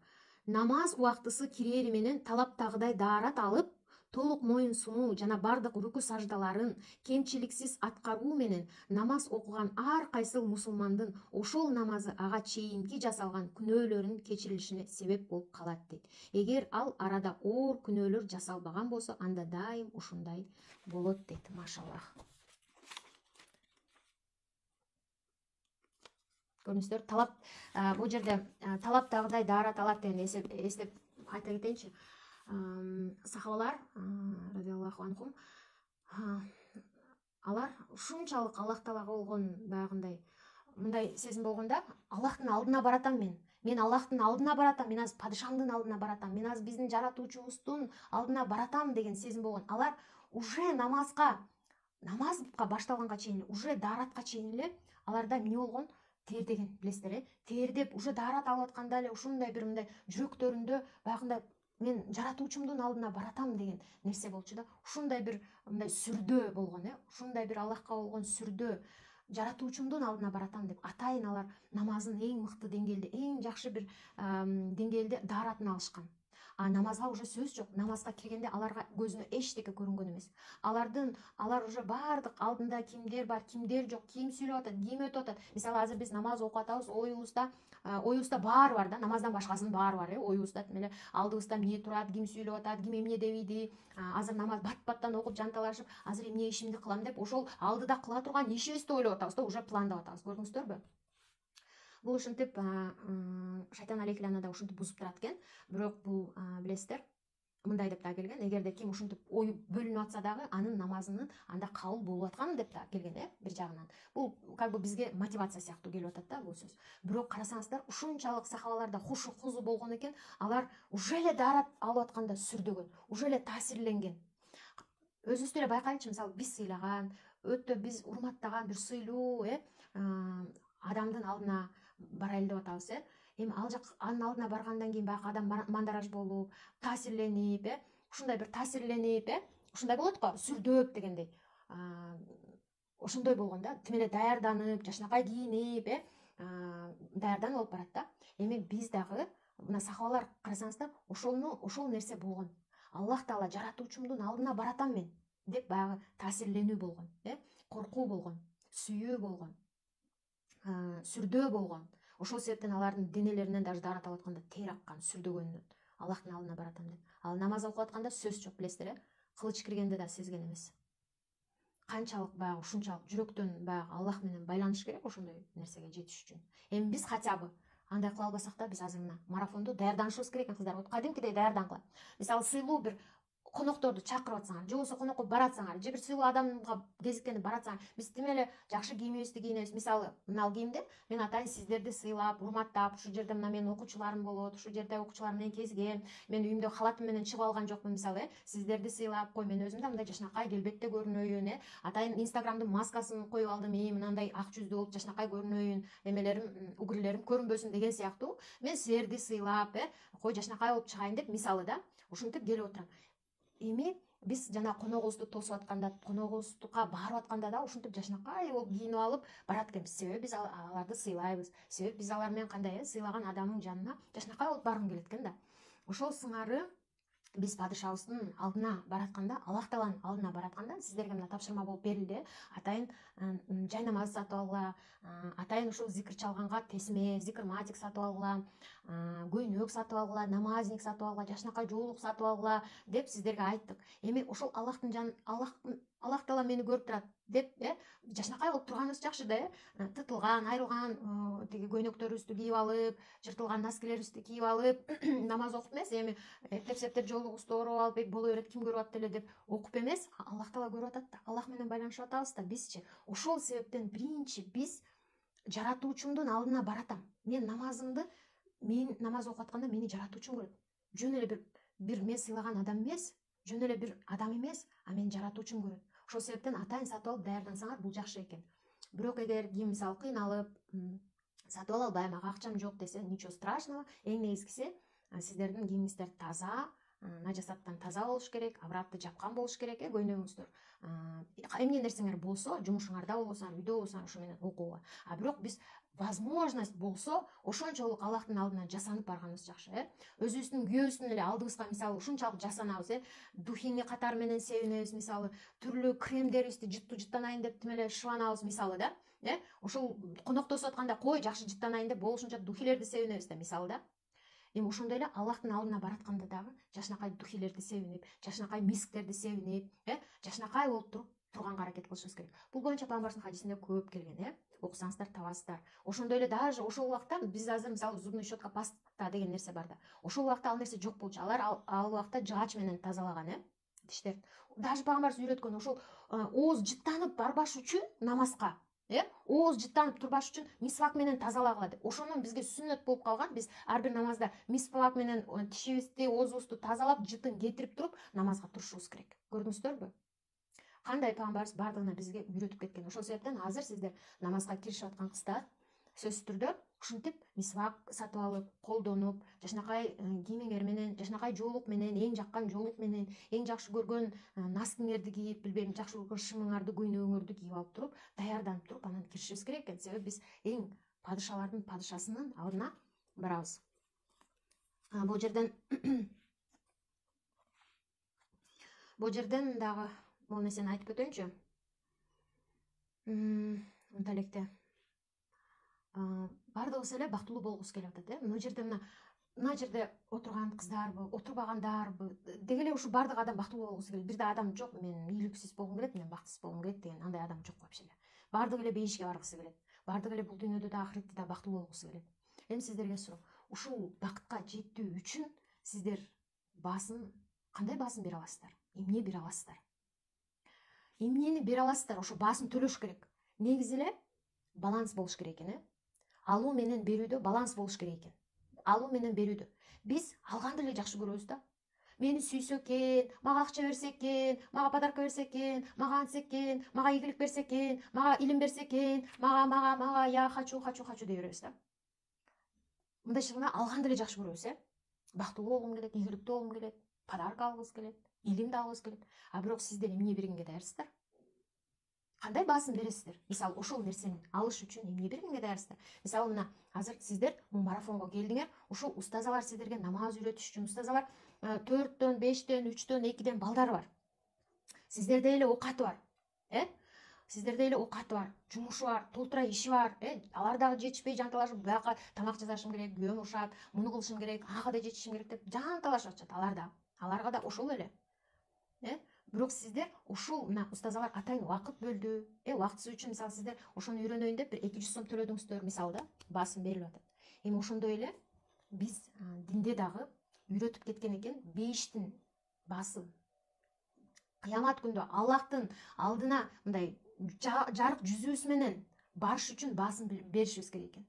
Намаз убактысы кирери менен талаптагыдай даарат алып, толук моюн сунуу жана бардык рүкү саждаларын кемчиликсиз аткаруу менен намаз окуган ар кайсыл мусулмандын ошол намазы ага чейинки жасалган күнөөлөрүнүн кечирилишине себеп болуп калат дейт. Эгер ал арада оор күнөөлөр жасалбаган болсо, анда дайым ушундай болот дейт. Машаллах. Көрүнүздөр, талап, бул жерде талаптагыдай даарат алат дегенди эстеп айта кетейинчи. Сахабалар радиаллаху анхум, алар ушунчалык Аллах Таалага болгон баягындай мындай сезим болгонда, Аллахтын алдына баратам мен Аллахтын алдына баратам, мен азыр падышамдын алдына баратам, мен азыр биздин жаратуучубуздун алдына баратам деген сезим болгон. Алар уже намазга башталганга чейин, уже дааратка чейин эле аларда эмне болгон? Тердеген, билесиздер, тердеп уже даарат алып атканда эле ушундай бир мындай жүрөктөрүндө баягындай мен жаратуучумдун алдына баратам деген нерсе болчу да. Ушундай бир мындай сүрдөө болгон, ушундай бир Аллахка болгон сүрдөө, жаратуучумдун алдына баратам деп атайын алар намазын эң мыкты деңгээлде, эң жакшы бир деңгээлде дааратын алышкан. Намазга уже сөз жок. Намазга киргенде аларга көзүнө эчтеке көрүнгөн эмес. Алар уже бардык алдында кимдер бар, кимдер жок, ким сүйлөп атат, ким өтүп атат. Мисалы азыр биз намаз окуп атабыз, оюбузда баары бар да, намаздан башкасынын баары бар, оюбузда эле алдыбызда эмне турат, ким сүйлөп атат, ким эмне дебейди, азыр намаз бат-баттан окуп жанталашып, азыр эмне ишимди кылам деп, ошол алдыда кыла турган ишибизди ойлоп атабыз да, уже пландап атабыз. Көрдүңүздөрбү? Бул ушинтип шайтан алейхиланада ушинтип бузуп турат экен. Бирок бул билесиздер, мындай деп да келген. Эгерде ким ушинтип ою бөлүнүп атса дагы, анын намазынын анда кабыл болуп аткан деп да келген, бир жагынан. Бул как бы бизге мотивация сыяктуу келип атат да бул сөз. Бирок карасаңыздар, ушунчалык сахабаларда хушу кузу болгон экен, алар уже эле даарат алып атканда сүрдөгөн, уже эле таасирленген. Өзүбүз эле байкайлычы, мисалы биз сыйлаган, өтө биз урматтаган бир сыйлуу адамдын алдына барайлы деп атабыз, эми анын алдына баргандан кийин баягы адам мандараж болуп, таасирленип, ушундай бир таасирленип, ушундай болот го, сүрдөп дегендей. Ошондой болгон да, тим эле даярданып, жашынакай кийинип, даярданып алып барат да. Эми биз дагы мына сахабалар карасаңыздар, ошол нерсе болгон. Аллах Таала жаратуучумдун алдына баратам мен деп баягы таасирленүү болгон, коркуу болгон, сүйүү болгон, сүрдөө болгон. Ошол себептен алардын денелеринен даже даарат алып атканда тер аккан, сүрдөгөндөн, Аллахтын алдына баратам деп. Ал намаз окуп атканда сөз жок, билесиздер, кылыч киргенде да сезген эмес. Канчалык баягы ушунчалык жүрөктөн баягы Аллах менен байланыш керек ошондой нерсеге жетиш үчүн. Эми биз хотя бы андай кыла албасак да, биз азыр мына марафондо даярданышыбыз керек экен, кыздар. Кадимкидей даярдангыла. Мисалы сыйлуу бир конокторду чакырып атсаңар, же болбосо конокко баратсаңар, же бир сыйлуу адамга кезиктенип баратсаңар, биз тим эле жакшы кийимибизди кийинебиз. Мисалы, мына кийимде мен атайын сиздерди сыйлап, урматтап, ушул жерде мына менин окуучуларым болот, ушул жерде окуучулар менен кезигем. Мен үйүмдө халатым менен чыгып алган жокмун, мисалы, сиздерди сыйлап, кой мен өзүм да мындай жашынакай келбетте көрүнөйүн, атайын Инстаграмдын маскасын коюп алдым, мындай ак жүздүү болуп жашынакай көрүнөйүн, эмелерим, угурлерим көрүнбөсүн деген сыяктуу. Мен силерди сыйлап, кой жашынакай болуп чыгайын деп, мисалы да, ушинтип келип отурам. Эми биз жана коногубузду тосуп атканда, коногубузга барып атканда да ушинтип жашынакай болуп кийинип алып барат экенбиз. Себеби биз аларды сыйлайбыз. Себеби биз алар менен кандай сыйлаган адамдын жанына жашынакай болуп баргым келет экен да. Ошол сыңары биз падышабыздын алдына баратканда, Аллах Тааланын алдына баратканда, сиздерге мына тапшырма болуп берилди. Атайын жай намаз сатып алгыла, атайын ушул зикир чалганга тесме, зикирматик сатып алгыла, көйнөк сатып алгыла, намазник сатып алгыла, жашынакай жоолук сатып алгыла деп сиздерге айттык. Эми ошол Аллах Таала мени көрүп турат деп, жашынакай болуп турганыбыз жакшы да, тытылган, айрылган тиги көйнөктөрүбүздү кийип алып, жыртылган носкилерибизди кийип алып, намаз окуп эмес, эми эптеп жоолугубузду ороп алып, боло берет, ким көрүп атты эле деп окуп эмес, Аллах Таала көрүп атат да, Аллах менен байланышып атабыз да бизчи. Ошол себептен биринчи биз жаратуучумдун алдына баратам. Мен намазымды, мен намаз окуп атканда мени жаратуучум көрөт. Жөн эле бир мен сыйлаган адам эмес, жөн эле бир адам эмес, а мен жаратуучум көрөт. Ошол себептен атайын сатып алып даярдансаңар бул жакшы экен. Бирок эгер ким мисалы кыйналып сатып ала албайм, ага акчам жок десе, ничего страшного. Эң негизгиси сиздердин кийимиңиздер таза, нажасаттан таза болуш керек, абратты жапкан болуш керек, көйнөгүңүздөр. Эмне нерсеңер болсо, жумушуңарда болсоңар, үйдө болсоңар ошо менен окууга. А бирок биз возможность болсо, ошончолук Аллахтын алдына жасанып барганыбыз жакшы, өзүбүздүн күйөөбүздүн эле алдыбызга мисалы ушунчалык жасанабыз, духини катары менен себинебиз, мисалы түрлүү кремдерибизди жыттанайын деп тим эле шыбанабыз мисалы да. Ошол коноктосуп атканда кой жакшы жыттанайын деп болушунча духилерди себинебиз да мисалы да. Эми ошондой эле Аллахтын алдына баратканда дагы жашынакай духилерди себинип, жашынакай мисктерди себинип, жашынакай болуп турганга аракет кылышыбыз керек. Бул боюнча пайгамбардын хадисинде көп келген, окусаңыздар табасыздар. Ошондой эле даже ошол убакта биз азыр мисалы зубный щетка, паста деген нерсе бар да. Ошол убакта ал нерсе жок болчу. Алар ал убакта жыгач менен тазалаган, тиштерди. Даже пайгамбарыбыз үйрөткөн, ошол ооз жыттанып барбаш үчүн намазга, ооз жыттанып турбаш үчүн мисвак менен тазалагыла деп. Ошонун бизге сүннөт болуп калган. Биз ар бир намазда мисвак менен тишибизди, оозубузду тазалап, жытын кетирип туруп намазга турушубуз керек. Көрдүңүздөрбү? Кандай пайгамбарыбыз бардыгына бизге үйрөтүп кеткен. Ошол себептен азыр сиздер намазга киришип аткан кыздар сөзсүз түрдө ушинтип мисвак сатып алып, колдонуп, жашынакай кийимиңер менен, жашынакай жоолук менен, эң жаккан жоолук менен, эң жакшы көргөн носкиңерди кийип, билбейм, жакшы көргөн шымыңарды, көйнөгүңөрдү кийип алып туруп, даярданып туруп, анан киришибиз керек экен. Себеби биз эң падышалардын падышасынын алдына барабыз. Бул жерден дагы бул нерсени айтып өтөйүнчү. Мындай электе бардыгыбыз эле бактылуу болгубуз келип атат, мына жерде отурган кыздарбы, отурбагандарбы, деги эле ушу бардык адам бактылуу болгусу келет. Бирде адам жок, мен ийгиликсиз болгум келет, мен бактысыз болгум келет деген андай адам жок вообще эле. Бардыгы эле бейишке баргысы келет. Бардыгы эле бул дүйнөдө да ахиретте да бактылуу болгусу келет. Эми сиздерге суроо, ушул бакытка жетүү үчүн сиздер кандай басын бере аласыздар? Эмне бере аласыздар? Эмнени бере аласыздар? Ошо баасын төлөш керек. Негизи эле баланс болуш керек экен, алуу менен берүүдө баланс болуш керек экен. Алуу менен берүүдө. Биз алганды эле жакшы көрөбүз да. Мени сүйсө экен, мага акча берсе экен, мага подарка берсе экен, мага антсе экен, мага ийгилик берсе экен, мага илим берсе экен, мага я хочу дей беребиз да. Мындай шырына алганды эле жакшы көрөбүз, бактылуу болгум келет, ийгиликтүү болгум келет, подарка алгыбыз келет, илимди алгыбыз келет. А бирок сиздер эмне бергенге даярсыздар? Кандай баасын бересиздер? Мисалы ошол нерсени алыш үчүн эмне бергенге даярсыздар? Мисалы мына азыр сиздер бул марафонго келдиңер, ушул устазалар сиздерге намаз үйрөтүш үчүн, устазалар 4-төн, 5-тен, 3-төн, 2-ден балдары бар. Сиздерде эле оокаты бар, сиздерде эле оокаты бар, жумушу бар, толтура иши бар, алар дагы жетишпей жанталашып, буяка тамак жасашым керек, күйөөм урушат, муну кылышым керек, ага да жетишим керек деп жанталашып атышат. Аларга да ошол эле. Бирок сиздер ушул мына устазалар атайын убакыт бөлдү. Убактысы үчүн мисалы сиздер ошону үйрөнөйүн деп бир 200 сом төлөдүңүздөр мисалы да, баасын берилип атат. Эми ошондой эле биз динде дагы үйрөтүп кеткен экен, бейиштин баасы. Кыямат күндө Аллахтын алдына мындай жарык жүзүбүз менен барыш үчүн баасын беришибиз керек экен.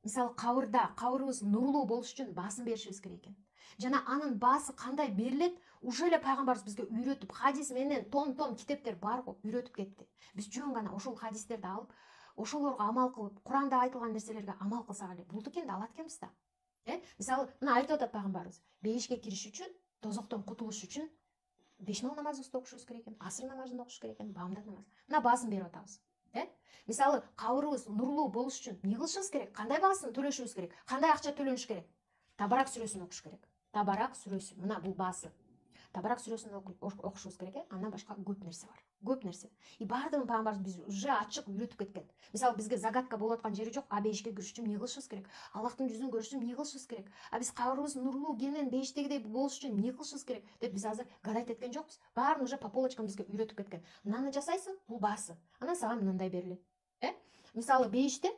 Мисалы кабырыбыз нурлуу болуш үчүн баасын беришибиз керек экен. Жана анын баасы кандай берилет, уже эле пайгамбарыбыз бизге үйрөтүп, хадис менен том китептер бар го, үйрөтүп кетти. Биз жөн гана ошол хадистерди алып, ошолорго амал кылып, Куранда айтылган нерселерге амал кылсак эле болду экен да, алат экенбиз да. Мисалы мына айтып атат пайгамбарыбыз, бейишке кириш үчүн, тозоктон кутулуш үчүн 5 мал намазыбызды окушубуз керек экен, асыр намазын окуш керек экен, баамдат намаз. Мына баасын берип атабыз. Мисалы кабырыбыз нурлуу болуш үчүн эмне кылышыбыз керек? Кандай баасын төлөшүбүз керек? Кандай акча төлөнүш керек? Табарак сүрөсүн окуш керек. Табарак сүрөсү, мына бул баасы. Табарак сүрөсүн окушубуз керек, андан башка көп нерсе бар. Көп нерсе. И баардыгын пайгамбарыбыз биз уже ачык үйрөтүп кеткен. Мисалы бизге загадка болуп аткан жери жок. Бейишке кириш үчүн эмне кылышыбыз керек? Аллахтын жүзүн көрүш үчүн эмне кылышыбыз керек? Биз кабырыбыз нурлуу кенен бейиштегидей болуш үчүн эмне кылышыбыз керек деп биз азыр гадайт эткен жокпуз. Баарын уже по полочкам бизге үйрөтүп кеткен. Мынаны жасайсың, бул баасы. Анан сага мындай берилет. Мисалы бейиште,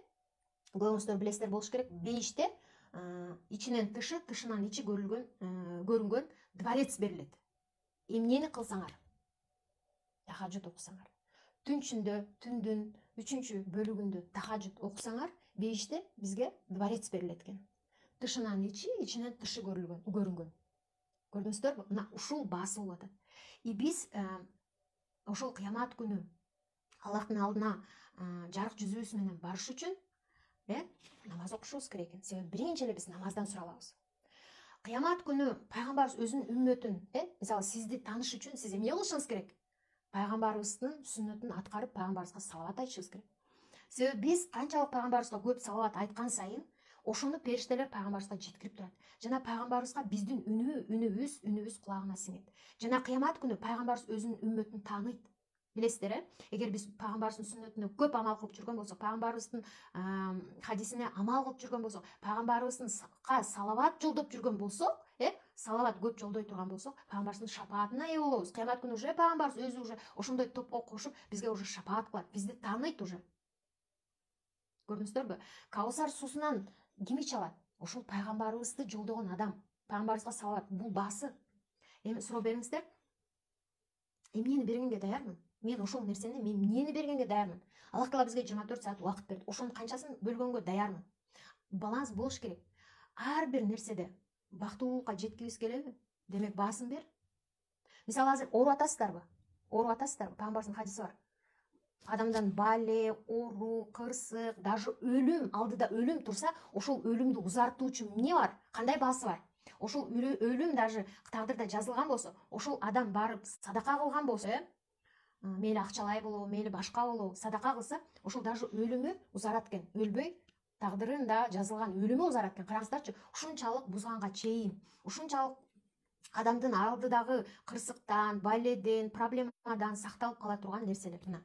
көбүңүздөр билесиздер болуш керек, бейиште ичинен тышы, тышынан ичи көрүнгөн дворец берилет. Эмнени кылсаңар? Тахажжуд окусаңар, түндүн 3-бөлүгүндө тахажжуд окусаңар, 5-те бизге дворец берилет экен. Тышынан ичи, ичинен тышы көрүнгөн. Көрдүңүздөрбү? Мына ушул баасы болуп атат. И биз ошол кыямат күнү Аллахтын алдына жарык жүзүбүз менен барыш үчүн намаз окушубуз керек экен. Себеби биринчи эле биз намаздан суралабыз. Кыямат күнү пайгамбарыбыз өзүнүн үммөтүн, мисалы сизди тааныш үчүн сиз эмне кылышыңыз керек? Пайгамбарыбыздын сүннөтүн аткарып, пайгамбарыбызга салават айтышыбыз керек. Себеби биз канчалык пайгамбарыбызга көп салават айткан сайын, ошону периштелер пайгамбарыбызга жеткирип турат. Жана пайгамбарыбызга биздин үнүбүз кулагына сиңет. Жана кыямат күнү пайгамбарыбыз өзүнүн үммөтүн тааныйт. Билесиздер, эгер биз пайгамбарыбыздын сүннөтүнө көп амал кылып жүргөн болсок, пайгамбарыбыздын хадисине амал кылып жүргөн болсок, пайгамбарыбыздынга салават жолдоп жүргөн болсок, салават көп жолдой турган болсок, пайгамбарыбыздын шапаатына ээ болобуз. Кыямат күнү уже пайгамбарыбыз өзү уже ошондой топко кошуп, бизге уже шапаат кылат, бизди тааныйт уже. Көрдүңүздөрбү? Каусар суусунан ким иче алат? Ошол пайгамбарыбызды жолдогон адам. Пайгамбарыбызга салават, бул баасы. Эми суроо бериңиздер. Эмнени бергенге даярмын? Мен ошол нерсени эмнени бергенге даярмын? Аллах Таала бизге 24 саат убакыт берди. Ошонун канчасын бөлгөнгө даярмын? Баланс болуш керек. Ар бир нерседе бактылуулукка жеткибиз келеби? Демек баасын бер. Мисалы азыр ооруп атасыздарбы? Пайгамбарыбыздын хадиси бар. Адамдан бале, оору, кырсык, даже өлүм, алдыда өлүм турса, ошол өлүмдү узартуучу эмне бар? Кандай баасы бар? Ошол өлүм даже тагдырда жазылган болсо, ошол адам барып садака кылган болсо, мейли акчалай болобу, мейли башка болобу, садака кылса, ошол даже өлүмү узарат экен. Өлбөй тагдырында жазылган өлүмү узарат экен. Караңыздарчы, ушунчалык бузганга чейин, ушунчалык адамдын алдыдагы кырсыктан, баледен, проблемадан сакталып кала турган нерселер. Мына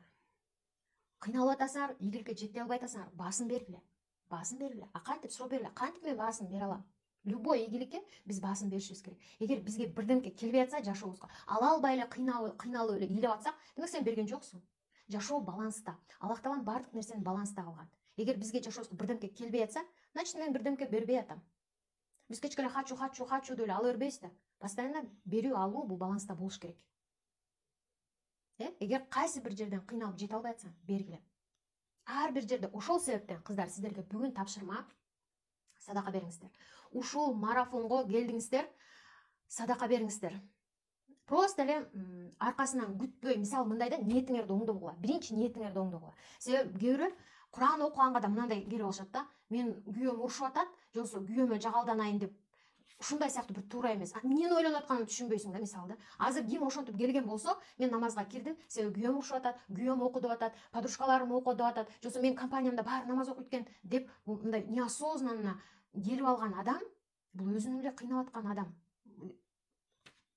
кыйналып атасыңар, ийгиликке жете албай атасыңар, баасын бергиле. Кантип суроо бергиле? Кантип мен баасын бере алам? Любой ийгиликке биз баасын беришибиз керек. Эгер бизге бирдемке келбей атса жашообузга, ала албай эле кыйналып эле ыйлап атсак, демек сен берген жоксуң. Жашоо баланста. Аллах Таала бардык нерсени баланста кылган. Эгер бизге жашообузга бирдемке келбей атса, значит мен бирдемке бербей атам. Биз кечке эле хочу деп эле ала бербейбиз да. Постоянно берүү алуу бул баланста болуш керек. Эгер кайсы бир жерден кыйналып жете албай атсаң, бергиле. Ар бир жерде ошол себептен кыздар сиздерге бүгүн тапшырма садака бериңиздер. Ушул марафонго келдиңиздер, садака бериңиздер. Просто эле аркасынан күтпөй, мисалы мындайда ниетиңерди оңдогула. Биринчи ниетиңерди оңдогула. Себеби кээ бирөө Куран окуганга да мындай келип алышат да. Мен күйөөм урушуп атат, же болбосо күйөөмө жагалданайын деп. Ушундай сыяктуу бир туура эмес. Эмнени ойлонуп атканын түшүнбөйсүң да, мисалы да. Азыр ким ошентип келген болсо, мен намазга кирдим, себеби күйөөм урушуп атат, күйөөм окуу деп атат, подружкаларым окуу деп атат, же болбосо менин компаниямда баары намаз окуйт экен деп мындай неосознанно келип алган адам, бул өзүнүн эле кыйнап аткан адам.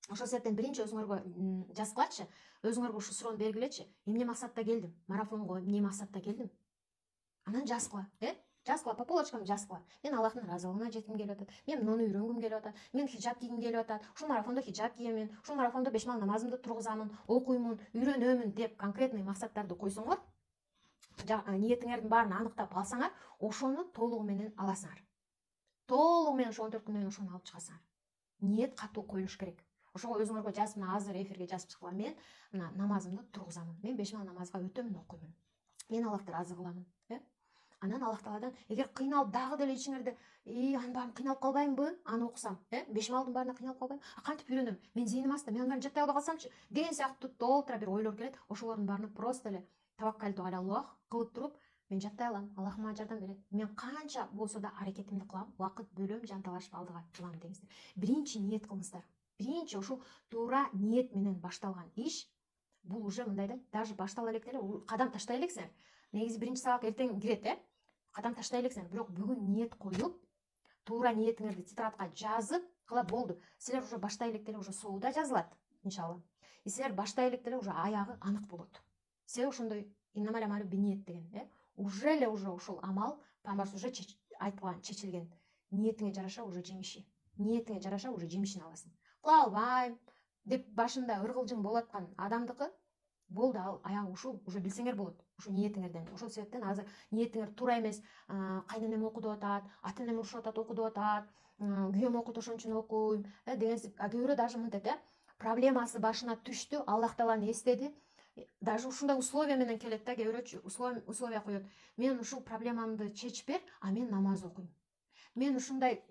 Ошол себептен биринчи өзүңөргө жазгылачы, өзүңөргө ушу суроону бергилечи. Эмне максатта келдим? Марафонго эмне максатта келдим? Анан жазгыла, жазгыла, по полочкам жазгыла. Мен Аллахтын ыраазылыгына жетким келип атат. Мен муну үйрөнгүм келип атат. Мен хиджаб кийгим келип атат. Ушул марафондо хиджаб киемин, ушул марафондо 5 мал намазымды тургузамын, окуймун, үйрөнөмүн деп конкретный максаттарды койсоңор, ниетиңердин баарын аныктап алсаңар, ошону толугу менен аласыңар. Толугу менен ошо 14 күндөн ошону алып чыгасыңар. Ниет катуу коюлуш керек. Ошого өзүңөргө жазып, мына азыр эфирге жазып чыккыла. Мен мына намазымды тургузамын. Мен 5 мал намазга өтөмүн, окуймун. Мен Аллахты ыраазы кыламын. Анан Аллах Тааладан эгер кыйналып дагы деле ичиңерде, анын баарын кыйналып калбаймынбы? Аны окусам, 5 малдын баарына кыйналып калбайм. Кантип үйрөнөм? Мен зейним аста, мен анын баарын жаттай албай калсамчы? Деген сыяктуу толтура бир ойлор келет. Ошолордун баарына просто эле таваккалту алаллах кылып туруп, мен жаттай алам. Аллах мага жардам берет. Мен канча болсо да аракетимди кылам, убакыт бөлөм, жан талашып алдыга кылам деңиздер. Биринчи ниет кылыңыздар. Биринчи ушул туура ниет менен башталган иш, бул уже мындайда даже баштала электе эле кадам таштай элексиңер. Негизи биринчи сабак эртең кирет, кадам таштай элексиңер, бирок бүгүн ниет коюп, туура ниетиңерди тетрадка жазып кыла болду. Силер уже баштай электе эле уже соуда жазылат, иншалла. И силер баштай электе эле уже аягы анык болот. Себеби ошондой иннамал амалу биниет деген, уже эле ушул амал пайгамбарыбыз уже айткан, чечилген. Ниетиңе жараша уже жемиши. Ниетиңе жараша уже жемишин аласың. Кыла албайм деп башында ыргылжың болуп аткан адамдыкы болду, ал аягы ушул уже билсеңер болот. Ушу ниетиңерден. Ошол себептен азыр ниетиңер туура эмес, кайненем окуу деп атат, ата энем урушуп атат, окуу деп атат, күйөөм окуйт, ошон үчүн окуйм, деген. Кээ бирөө даже мынтет, проблемасы башына түштү, Аллах Тааланы эстеди, даже ушундай условия менен келет да, кээ бирөөчү условия коет. Мен ушул проблемамды чечип бер, а мен намаз окуйм. Мен ушундай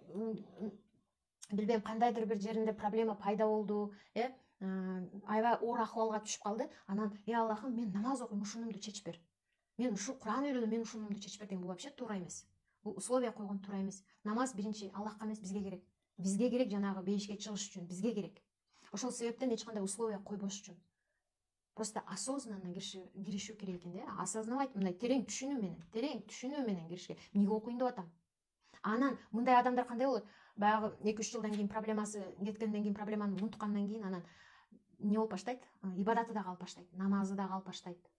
билбейм кандайдыр бир жеринде проблема пайда болду, аябай оор акыбалга түшүп калды. Анан Аллахым, мен намаз окуйм, ушунумду чечип бер. Мен ушул Куран үйрөнөм, мен ушунумду чечип бер деген бул вообще туура эмес. Бул условия койгон туура эмес. Намаз биринчи Аллахка эмес, бизге керек. Бизге керек жанагы бейишке чыгыш үчүн, бизге керек. Ошол себептен эч кандай условия койбош үчүн. Просто осознанно киришүү керек экен да. Осознавать, мындай терең түшүнүү менен кириш керек. Эмнеге окуйм деп атам? Анан мындай адамдар кандай болот? Баягы 2-3 жылдан кийин проблемасы кеткенден кийин, проблеманы унуткандан кийин анан эмне болуп баштайт? Ибадаты да калып баштайт, намазы да калып баштайт.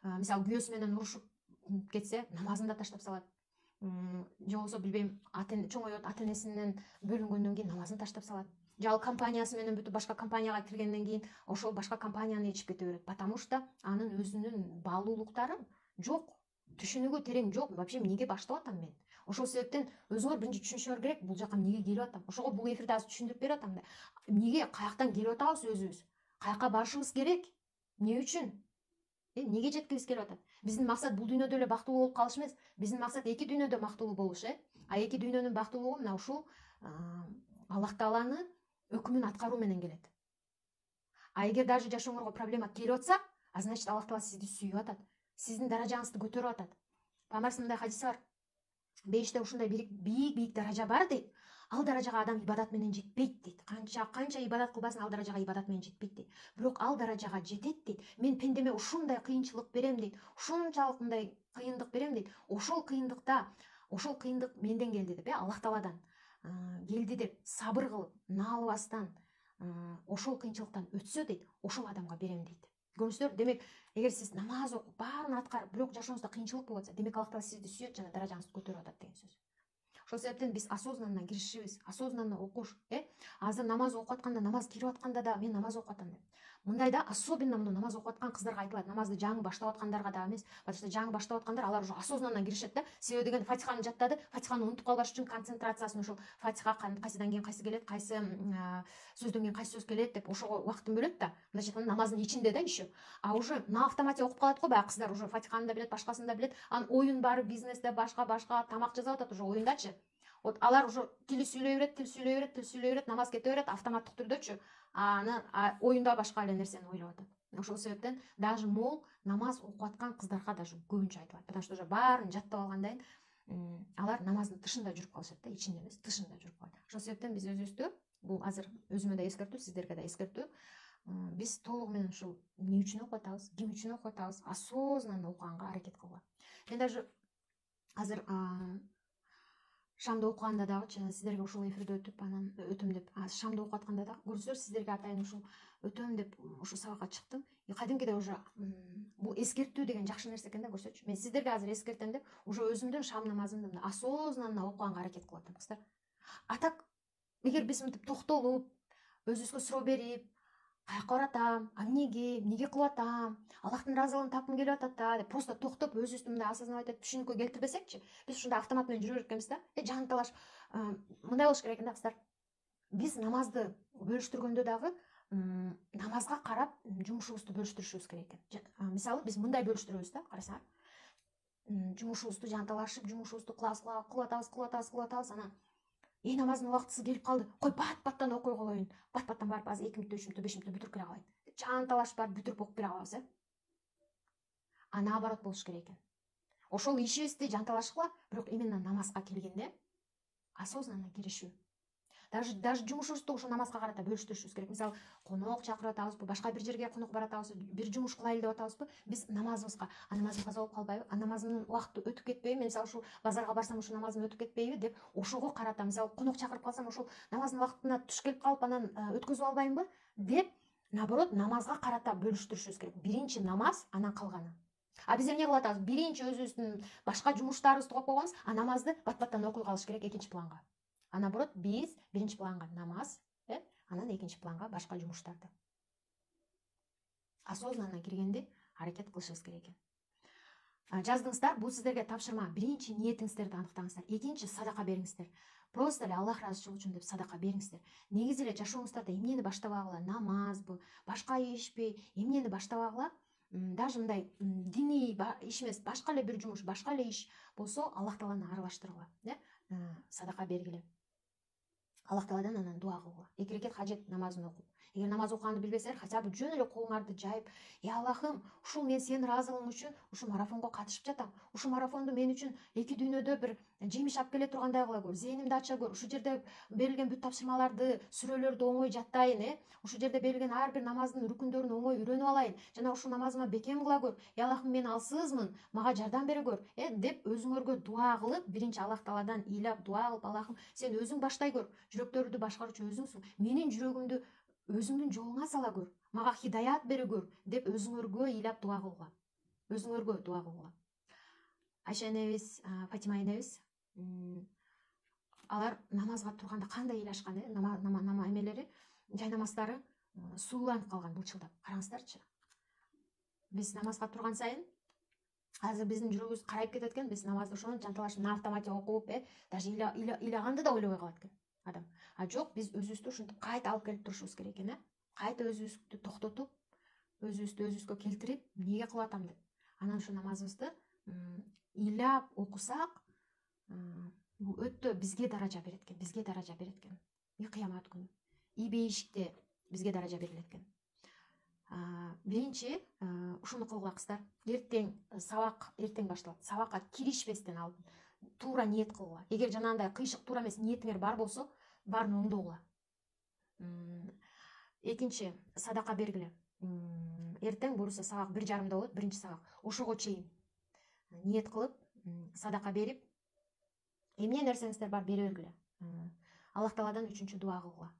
Мисалы күйөөсү менен урушуп кетсе, намазын да таштап салат. Же болбосо билбейм, чоңойот, ата энесинен бөлүнгөндөн кийин намазын таштап салат. Же ал компаниясы менен бүтүп башка компанияга киргенден кийин ошол башка компанияны ичип кете берет. Потому что анын өзүнүн баалуулуктары жок, түшүнүгү терең жок. Вообще эмнеге баштап атам мен? Ошол себептен өзүңөр биринчи түшүнүшүңөр керек, бул жака эмнеге келип атам. Ошого бул эфирде азыр түшүндүрүп берип атам да. Эмнеге, каяктан келип атабыз өзүбүз? Каяка барышыбыз керек? Эмне үчүн? Эмнеге жеткибиз келип атат? Биздин максат бул дүйнөдө эле бактылуу болуп калыш эмес. Биздин максат эки дүйнөдө бактылуу болуш, А эки дүйнөнүн бактылуулугу мына ушул Аллах Тааланы өкүмүн аткаруу менен келет. А эгер даже жашооңорго проблема келип атса, значит Аллах Таала сизди сүйүп атат. Сиздин даражаңызды көтөрүп атат. Пайгамбарыбыздын мындай хадиси бар. Бейиште ушундай бийик даража бар дейт. Ал даражага адам ибадат менен жетпейт дейт. Канча ибадат кылбасын, ал даражага ибадат менен жетпейт дейт. Бирок ал даражага жетет дейт. Мен пендеме ушундай кыйынчылык берем дейт. Ушунчалык мындай кыйындык берем дейт. Ошол кыйындык менден келди деп, Аллах Тааладан келди деп сабыр кылып, наалыбастан ошол кыйынчылыктан өтсө дейт, ошол адамга берем дейт. Көрүңүздөр, демек, эгер сиз намаз окуп, баарын аткарып, бирок жашооңузда кыйынчылык болуп атса, демек Аллах Таала сизди сүйөт жана даражаңызды көтөрүп атат деген сөз. Ошол себептен биз осознанно киришибиз, осознанно окуш, Азыр намаз окуп атканда, намаз кирип атканда да мен намаз окуп атам деп. Мындайда особенно мына намаз окуп аткан кыздарга айтылат, намазды жаңы баштап аткандарга да эмес, потому что жаңы баштап аткандар алар уже осознанно киришет да. Себеби деген Фатиханы жаттады, Фатиханы унутуп калбаш үчүн концентрациясын ошол Фатиха кайсыдан кийин кайсы келет, кайсы сөздөн кийин кайсы сөз келет деп ошого убактын бөлөт да. Мындайча айтканда намаздын ичинде да еще. А уже на автомате окуп калат го, баягы кыздар уже Фатиханы да билет, башкасын да билет. Анан оюн баары бизнесте, башка тамак жасап атат уже оюндачы. Вот алар уже тил сүйлөй берет, намаз кете берет автоматтык түрдөчү. Анан оюнда башка эле нерсени ойлоп атат. Ошол себептен даже мол намаз окуп аткан кыздарга даже көбүнчө айтылат. Потому что уже баарын жаттап алгандан кийин алар намаздын тышында жүрүп калышат да, ичинде эмес, тышында жүрүп калат. Ошол себептен биз өзүбүздү, бул азыр өзүмө да эскертүү, сиздерге да эскертүү, биз толугу менен ушул эмне үчүн окуп атабыз, ким үчүн окуп атабыз, осознанно окуганга аракет кылгыла. Мен даже азыр шамды окуганда дагы сиздерге ушул эфирде өтөм деп, шамды окуп атканда да көрсөздөр сиздерге атайын ушул өтөм деп ушул сабакка чыктым. Кадимкиде уже бул эскертүү деген жакшы нерсе экен да, көрсөчү. Мен сиздерге азыр эскертем деп, уже өзүмдүн шам намазымды осознанно окуганга аракет кылып атам, кыздар. А так, эгер биз мынтип токтолуп, өзүбүзгө суроо берип, каяка баратам, эмнеге кылып атам, Аллахтын ыраазылыгын тапкым келип атат да деп просто токтоп өзүбүздү мындай осознавать этип түшүнүккө келтирбесекчи, биз ушундай автомат менен жүрө берет экенбиз да. Жан талаш мындай болуш керек экен да, кыздар. Биз намазды бөлүштүргөндө дагы намазга карап жумушубузду бөлүштүрүшүбүз керек экен. Мисалы биз мындай бөлүштүрөбүз да, карасаңар. Жумушубузду жанталашып, жумушубузду кылып атабыз, анан намаздын убактысы келип калды. Кой бат-баттан окуй коеюн. Бат-баттан барып азыр 2 мүнөттө, 3 мүнөттө, 5 мүнөттө бүтүрүп келе калайын. Жанталашып барып бүтүрүп окуп келе калабыз, А наоборот болуш керек экен. Ошол ишибизди жанталашкыла, бирок именно намазга келгенде осознанно киришүү. Даже жумушубузду ошо намазга карата бөлүштүрүшүбүз керек. Мисалы, конок чакырып атабызбы, башка бир жерге конок баратабызбы, бир жумуш кылайлы деп атабызбы, биз намазыбызга, намазым каза болуп калбайбы, намазымдын убакыты өтүп кетпейби, мен мисалы ушул базарга барсам ушул намазым өтүп кетпейби деп ошого карата, мисалы, конок чакырып калсам ошол намаздын убактына туш келип калып, анан өткөзүп албаймынбы деп, наоборот, намазга карата бөлүштүрүшүбүз керек. Биринчи намаз, анан калганы. А биз эмне кылып атабыз? Биринчи өзүбүздүн башка жумуштарыбызды коюп койгонбуз, намазды бат-баттан окуй калыш керек экинчи планга. А наоборот, биз биринчи планга намаз, анан экинчи планга башка жумуштарды. Осознанно киргенди аракет кылышыбыз керек экен. Жаздыңыздар, бул сиздерге тапшырма. Биринчи ниетиңиздерди аныктаңыздар. Экинчи садака бериңиздер. Просто эле Аллах ыраазычылыгы үчүн деп садака бериңиздер. Негизи эле жашооңуздарда эмнени баштабагыла, намазбы, башка ишпи, эмнени баштабагыла, даже мындай диний иш эмес, башка эле бир жумуш, башка эле иш болсо Аллах тааланы аралаштыргыла, садака бергиле, Аллах тааладан анан дуа кылгыла, 2 рекет хажет намазын окуп. Эгер намаз окуганды билбесеңер, хотя бы жөн эле колуңарды жайып, Аллахым, ушул мен сенин ыраазылыгың үчүн ушул марафонго катышып жатам. Ушул марафонду мен үчүн эки дүйнөдө бир жемиш алып келе тургандай кыла көр, зээнимди ача көр. Ушул жерде берилген бүт тапшырмаларды, сүрөлөрдү оңой жаттайын, ушул жерде берилген ар бир намаздын рүкүндөрүн оңой үйрөнүп алайын. Жана ушул намазыма бекем кыла көр. Аллахым, мен алсызмын, мага жардам бере көр, деп өзүңөргө дуа кылып, биринчи Аллах тааладан ыйлап дуа кылып, Аллахым, сен өзүң баштай көр. Жүрөктөрдү башкаруучу өзүңсүң. Менин жүрөгүмдү өзүңдүн жолуңа сала көр, мага хидаят бере көр деп өзүңөргө ыйлап дуа кылгыла. Өзүңөргө дуа кылгыла. Айша энебиз, Фатима энебиз, алар намазга турганда кандай ыйлашкан, эмелери, жай намаздары сууланып калган былчылдап. Караңыздарчы. Биз намазга турган сайын азыр биздин жүрөгүбүз карайып кетет экен, биз намазды ошону жанталашып на автомате окуп, даже ыйлаганды да ойлобой калат экен адам. А жок, биз өзүбүздү ушинтип кайта алып келип турушубуз керек экен, кайта өзүбүздү токтотуп, өзүбүздү өзүбүзгө келтирип, эмнеге кылып атам деп. Анан ушу намазыбызды ыйлап окусак, бул өтө бизге даража берет экен, бизге даража берет экен. Кыямат күнү ий бейишикте бизге даража берилет экен. Биринчи ушуну кылгыла кыздар. Эртең сабак эртең башталат. Сабакка киришпестен алдын туура ниет кылгыла. Эгер жанагындай кыйшык туура эмес ниетиңер бар болсо, баарын оңдогула. Экинчи, садака бергиле. Эртең буюрса сабак 1:30 болот, биринчи сабак. Ошого чейин ниет кылып, садака берип, эмне нерсеңиздер бар бере бергиле. Аллах тааладан үчүнчү дуа кылгыла.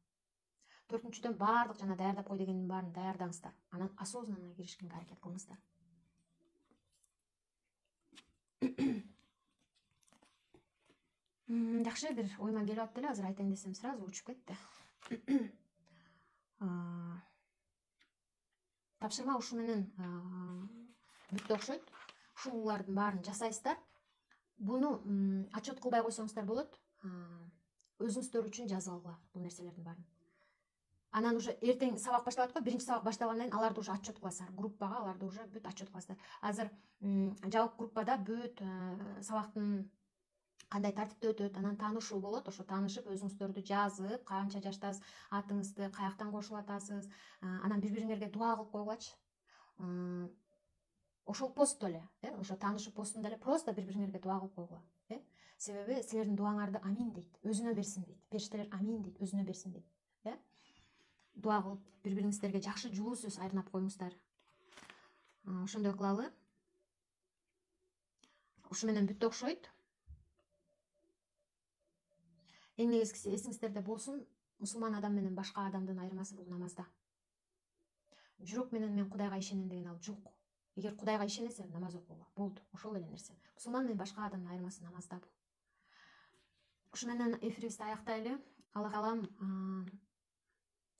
Төртүнчүдөн баардык жана даярдап кой дегендин баарын даярдаңыздар. Анан осознанно киришкенге аракет кылыңыздар. Жакшы, бир ойма келип атты эле, азыр айтайын десем сразу учуп кетти. Тапшырма ушу менен бүттү окшойт. Ушулардын баарын жасайсыздар. Буну отчет кылбай койсоңуздар болот. Өзүңүздөр үчүн жазып алгыла бул нерселердин баарын. Анан уже эртең сабак башталат го, биринчи сабак башталгандан кийин аларды уже отчет кыласыздар. Группага аларды уже бүт отчет кыласыздар. Азыр жабык группада бүт сабактын кандай тартипте өтөт, анан таанышуу болот. Ошо таанышып, өзүңүздөрдү жазып, канча жаштасыз, атыңызды, каяктан кошулуп атасыз, анан бири-бириңерге дуа кылып койгулачы. Ошол постто эле, ошо таанышуу постунда эле просто бири-бириңерге дуа кылып койгула. Себеби силердин дуаңарды амин дейт, өзүнө берсин дейт. Периштелер амин дейт, өзүнө берсин дейт. Дуа кылып, бири-бириңиздерге жакшы жылуу сөз айрнап коюңуздар. Ошондой кылалы. Ушу менен бүттү окшойт. Эң негизгиси эсиңиздерде болсун, мусулман адам менен башка адамдын айырмасы бул намазда. Жүрөк менен мен Кудайга ишенем деген ал жок. Эгер Кудайга ишенесең, намаз окугула. Болду, ошол эле нерсе. Мусулман менен башка адамдын айырмасы намазда бул. Ушу менен эфирибизди аяктайлы. Аллах таалам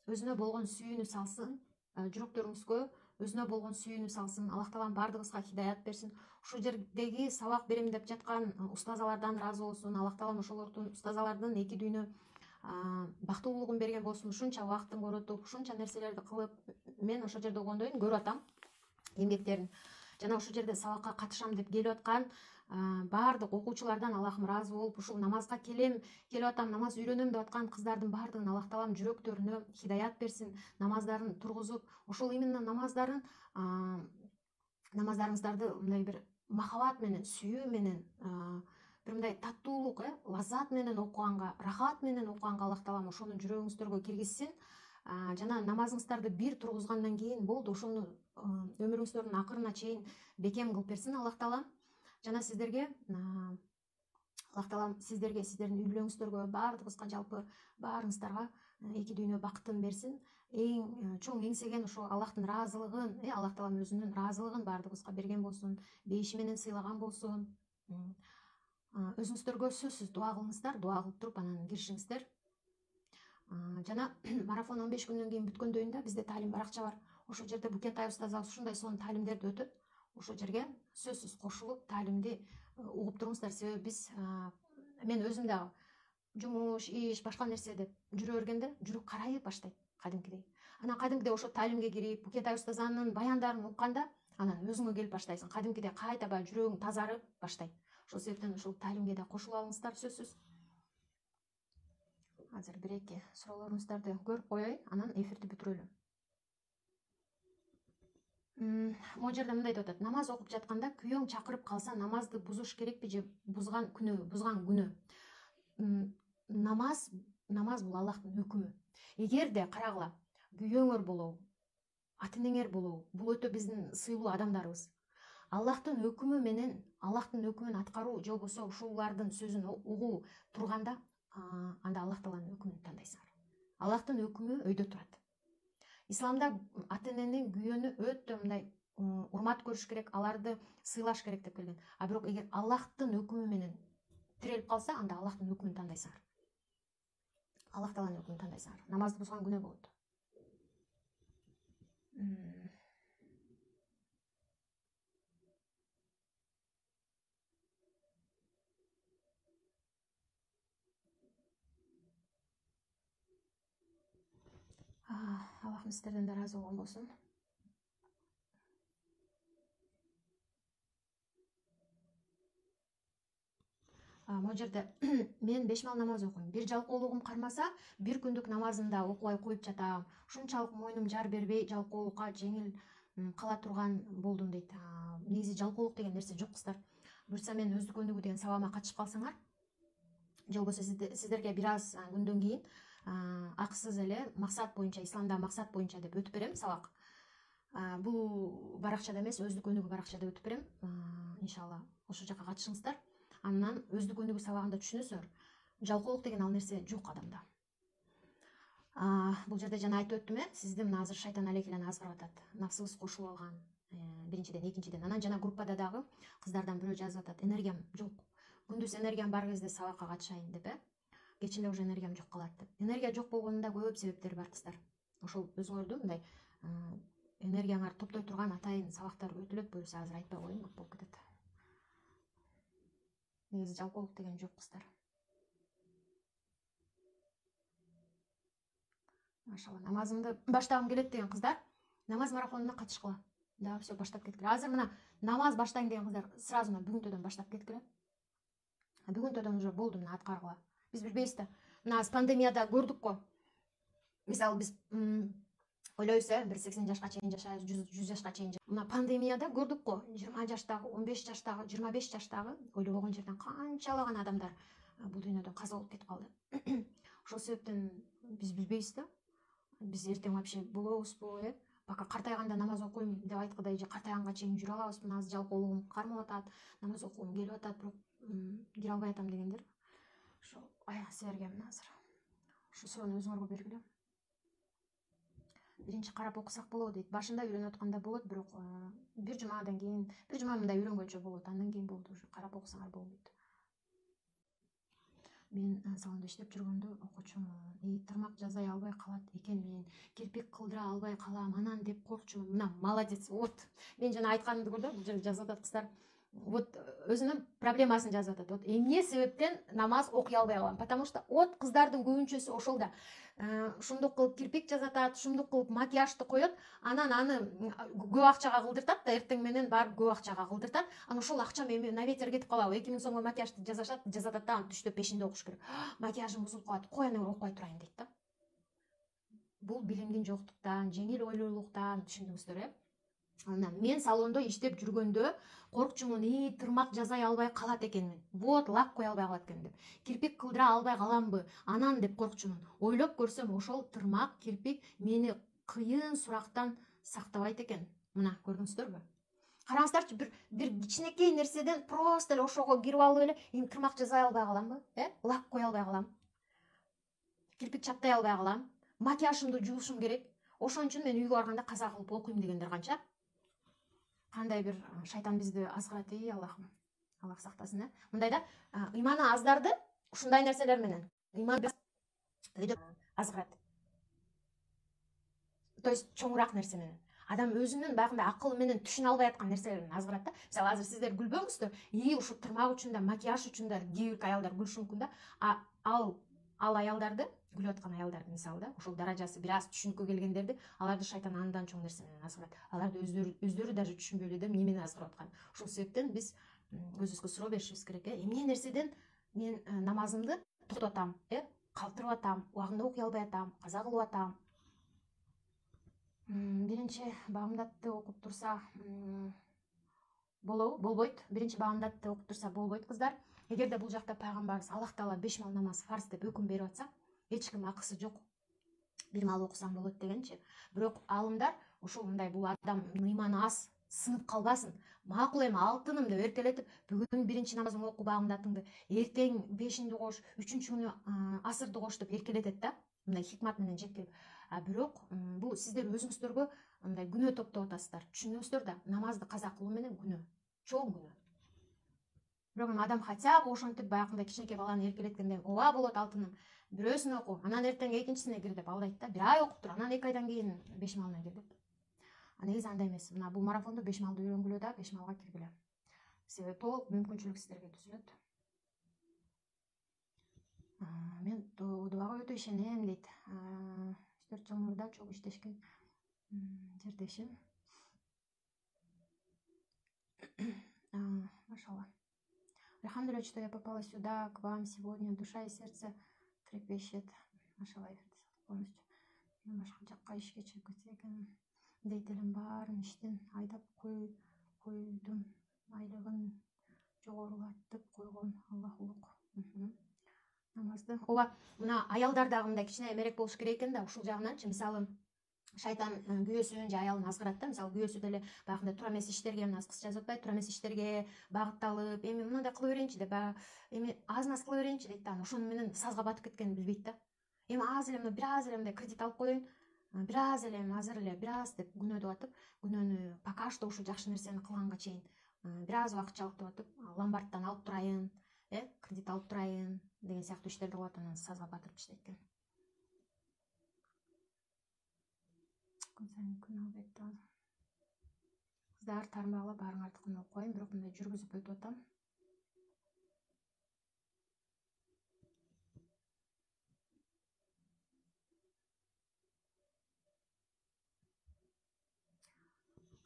өзүнө болгон сүйүүнү салсын, жүрөктөрүңүзгө өзүнө болгон сүйүүнү салсын. Аллах таалам бардыгыбызга хидаят берсин. Ушул жердеги сабак берем деп жаткан устазалардан разы болсун. Аллах таалам ошолордун устазалардын эки дүйнө бактылуулугун берген болсун. Ушунча убактын коротуп, ушунча нерселерди кылып, мен ошол жерде болгондойм, көрүп атам эмгектерин. Жана ошол жерде сабакка катышам деп келип аткан баардык окуучулардан Аллахым разы болуп, ушул намазга келип атам, намаз үйрөнөм деп аткан кыздардын баардыгын Аллах таалам жүрөктөрүнө хидаят берсин, намаздарын тургузуп, ошол именно намаздарыңыздарды мындай бир махаббат менен, сүйүү менен, бир мындай таттуулук, лаззат менен окуганга, рахат менен окуганга Аллах таалам ошону жүрөгүңүздөргө киргизсин. Жана намазыңыздарды бир тургузгандан кийин болду, ошону өмүрүңүздөрдүн акырына чейин бекем кылып берсин Аллах таалам. Жана сиздерге Аллах таалам сиздерге, сиздердин үй бүлөңүздөргө, баардыгыбызга, жалпы баарыңыздарга эки дүйнө бактын берсин. Эң чоң эңсеген ошо Аллахтын ыраазылыгын, Аллах таалам өзүнүн ыраазылыгын баардыгыбызга берген болсун, бейиши менен сыйлаган болсун. Өзүңүздөргө сөзсүз дуа кылыңыздар, дуа кылып туруп анан киришиңиздер. Жана марафон 15 күндөн кийин бүткөндөн да бизде таалим баракча бар. Ошол жерде Букентай устазыбыз ушундай сонун таалимдерди өтөт. Ошол жерге сөзсүз кошулуп, таалимди угуп туруңуздар. Себеби биз, мен өзүм дагы жумуш, иш, башка нерсе деп жүрө бергенде жүрөк карайып баштайт кадимкидей. Анан кадимкидей ошо таалимге кирип, Букентай устазанын баяндарын укканда анан өзүңө келип баштайсың, кадимкидей кайта баягы жүрөгүң тазарып баштайт. Ошол себептен ушул талимге да кошулуп алыңыздар сөзсүз. Азыр бир эки суроолоруңуздарды көрүп коеюн, анан эфирди бүтүрөлү. Могу жерде мындай деп атат: намаз окуп жатканда күйөөң чакырып калса намазды бузуш керекпи же бузган күнөө? Намаз бул Аллахтын өкүмү. Эгерде карагыла, күйөөңөр болобу, ата энеңер болобу, бул өтө биздин сыйлуу адамдарыбыз. Аллахтын өкүмү менен, Аллахтын өкүмүн аткаруу же болбосо ушулардын сөзүн угуу турганда, анда Аллах Тааланын өкүмүн тандайсыңар. Аллахтын өкүмү өйдө турат. Исламда ата энени, күйөөнү өтө мындай урмат көрүш керек, аларды сыйлаш керек деп келген. А бирок эгер Аллахтын өкүмү менен тирелип калса, анда Аллахтын өкүмүн тандайсыңар. Аллах Тааланын өкүмүн тандайсыңар. Намазды бузган күнөө болот. Аллахым сиздерден да ыраазы болгон болсун. Могу жерде мен 5 мал намаз окуйм. Бир жалкоолугум кармаса, бир күндүк намазымда окубай коюп жатам. Ушунчалык мойнум жар бербей, жалкоолукка жеңил кала турган болдум дейт. Негизи жалкоолук деген нерсе жок кыздар. Буюрса мен өздүк өнүгүү деген сабагыма катышып калсаңар, же болбосо сиздерге бир аз күндөн кийин акысыз эле максат боюнча, исламда максат боюнча деп өтүп берем сабак. Бул баракчада эмес, өздүк өнүгүү баракчада өтүп берем. Иншалла ошол жака катышыңыздар. Андан өздүк өнүгүү сабагында түшүнөсүңөр, жалкоолук деген ал нерсе жок адамда. Бул жерде жана айтып өттүм, сизди мына азыр шайтан алекилен азгырып атат. Нафсыбыз кошулуп алган. Биринчиден, экинчиден. Анан жана группада дагы кыздардан бирөө жазып атат: энергиям жок. Күндүз энергиям бар кезде сабакка катышайын деп, кечинде уже энергиям жок калат деп. Энергия жок болгонунда көп себептер бар кыздар. Ошол өзүңөрдү мындай энергияңар топтой турган атайын сабактар өтүлөт, буюрса азыр айтпай коеюн, көп болуп кетет. Негизи жалкоолук деген жок кыздар. Машалла, намазымды баштагым келет деген кыздар намаз марафонуна катышкыла. Да, все баштап кеткиле. Азыр мына намаз баштайын деген кыздар сразу мына бүгүнтөдөн баштап кеткиле. Бүгүнтөдөн уже болду мына аткаргыла. Биз билбейбиз да. Мына пандемияда көрдүк го. Мисалы биз ойлойбуз, бир 80 жашка чейин жашайбыз, 100 жашка чейин. Мына пандемияда көрдүк го, 20 жаштагы, 15 жаштагы, 25 жаштагы ойлобогон жерден канчалаган адамдар бул дүйнөдөн каза болуп кетип калды. Ошол себептен биз билбейбиз да. Биз эртең вообще болобузбу, Пока картайганда намаз окуйм деп айткыдай, же картайганга чейин жүрө алабызбы? Азыр жалкоолугум кармап атат, намаз окугум келип атат, бирок кире албай атам дегендер. Ошо силерге мына азыр ушу суроону өзүңөргө бергиле. Биринчи карап окусак болобу дейт. Башында үйрөнүп атканда болот, бирок бир жумадан кийин, бир жума мындай үйрөнгөнчө болот, андан кийин болду, уже карап окусаңар болбойт. Мен салонда иштеп жүргөндө окуучумун. Тырмак жасай албай калат экенмин, кирпик кылдыра албай калам, анан деп коркчумун. Мына молодец. Вот. Мен жана айтканымды көрдүм, бул жерде жазып атат кыздар. Вот өзүнүн проблемасын жазып атат. Вот эмне себептен намаз окуй албай калам? Потому что кыздардын көбүнчөсү ошол да. Ушундук кылып кирпик жасатат, ушундук кылып макияжды коет, анан аны көп акчага кылдыртат да, эртең менен барып көп акчага кылдыртат. Анан ошол акча эми на ветер кетип калабы? 2000 сомго макияжды жасатат да, аны түштө пешинде окуш керек. Макияжым бузулуп калат, кой аны окуй турайын дейт да. Бул билимдин жоктуктан, жеңил ойлуулуктан, түшүндүңүздөр, Анан мен салондо иштеп жүргөндө коркчумун, тырмак жасай албай калат экенмин. Вот лак кое албай калат экенмин деп. Кирпик кылдыра албай каламбы? Анан деп коркчумун. Ойлоп көрсөм, ошол тырмак, кирпик мени кыйын сурактан сактабайт экен. Мына көрдүңүздөрбү? Караңыздарчы, бир кичинекей нерседен просто эле ошого кирип алып эле, эми тырмак жасай албай каламбы? Лак кое албай калам. Кирпик чаптай албай калам. Макияжымды жуушум керек. Ошон үчүн мен үйгө барганда каза кылып окуйм дегендер канча? Кандай бир шайтан бизди азгырат, Аллахым. Аллах сактасын, Мындай да ыйманы аздарды ушундай нерселер менен азгырат. То есть чоңураак нерсе менен. Адам өзүнүн баягындай акылы менен түшүнө албай аткан нерселер менен азгырат да. Мисалы азыр сиздер күлбөңүздөр. Ушу тырмак үчүн да, макияж үчүн да кээ бир аялдар күлүшү мүмкүн да. Ал аялдарды күлүп аткан аялдарды мисалы да ошол даражасы бир аз түшүнүккө келгендерди аларды шайтан андан чоң нерсе менен азгырат. Аларды өздөрү даже түшүнбөй эле эмне менен азгырып атканын. Ошол себептен биз өзүбүзгө суроо беришибиз керек. Эмне нерседен мен намазымды токтотуп атам, калтырып атам, убагында окуй албай атам, каза кылып атам. Биринчи баамдатты окуп турса болбойт. Биринчи баамдатты окуп турса болбойт кыздар. Эгерде бул жакта пайгамбарыбыз Аллах Таала 5 мал намаз фарз деп өкүм берип атса, эч ким акысы жок. Бир мал окусаң болот дегенчи. Бирок алымдар ушул мындай бул адам ыйманы аз, сынып калбасын. Макул эми алтыным деп эркелетип, бүгүн биринчи намазыңды оку баамдатыңды, эртең 5-ти кош, 3-чү күнү асырды кош деп эркелетет да. Мындай хикмат менен жеткирип. Бирок бул сиздер өзүңүздөргө мындай күнөө топтоп атасыздар. Түшүнөсүздөр да, намазды каза кылуу менен күнөө, чоң күнөө. Бирок адам хотя бы ошентип баягындай кичинекей баланы эркелеткенде, ооба болот алтыным, бирөөсүн оку, анан эртең экинчисине кир деп алдайт да. Бир ай окуп тур, анан 2 айдан кийин 5 малына кир деп. Негизи андай эмес. Мына бул марафондо 5 малды үйрөнгүлө да, 5 малга киргиле. Себеби толук мүмкүнчүлүк сиздерге түзүлөт. Мен дубага өтө ишенем дейт. 4 жыл мурда чогуу иштешкен жердешим. Машалла. Алхамдулилlah, что я попала сюда, к вам сегодня. Душа и сердце трепещет. Машалла, полностью. Башка жакка ишке чыгып кетсе экен. Дейт элем баарын иштен айдап койдум. Айлыгын жогорулатып койгон Аллах улук. Намазды. Ооба, мына аялдар дагы мындай кичине эмерек болуш керек экен да, ушул жагынанчы. Мисалы, шайтан күйөөсүн же аялын азгырат да. Мисалы, күйөөсү деле баягындай туура эмес иштерге, мына кызча жазып атпайбы, туура эмес иштерге багытталып, эми мындай кыла берейинчи деп, эми аз кыла берейинчи дейт да. Ошону менен сазга батып кеткенин билбейт да. Эми аз эле, бир аз эле мындай кредит алып коеюн, бир аз эле, азыр эле бир аз деп күнөөдөп атып, күнөөнү пока что ушул жакшы нерсени кылганга чейин бир аз убакытчалык деп атып, ломбардтан алып турайын, кредит алып турайын деген сыяктуу иштерди кылып анан сазга батырып таштайт экен. Күн албетте кыздар тармагыла баарыңарды кыйналып коеюн, бирок мындай жүргүзүп өтүп атам.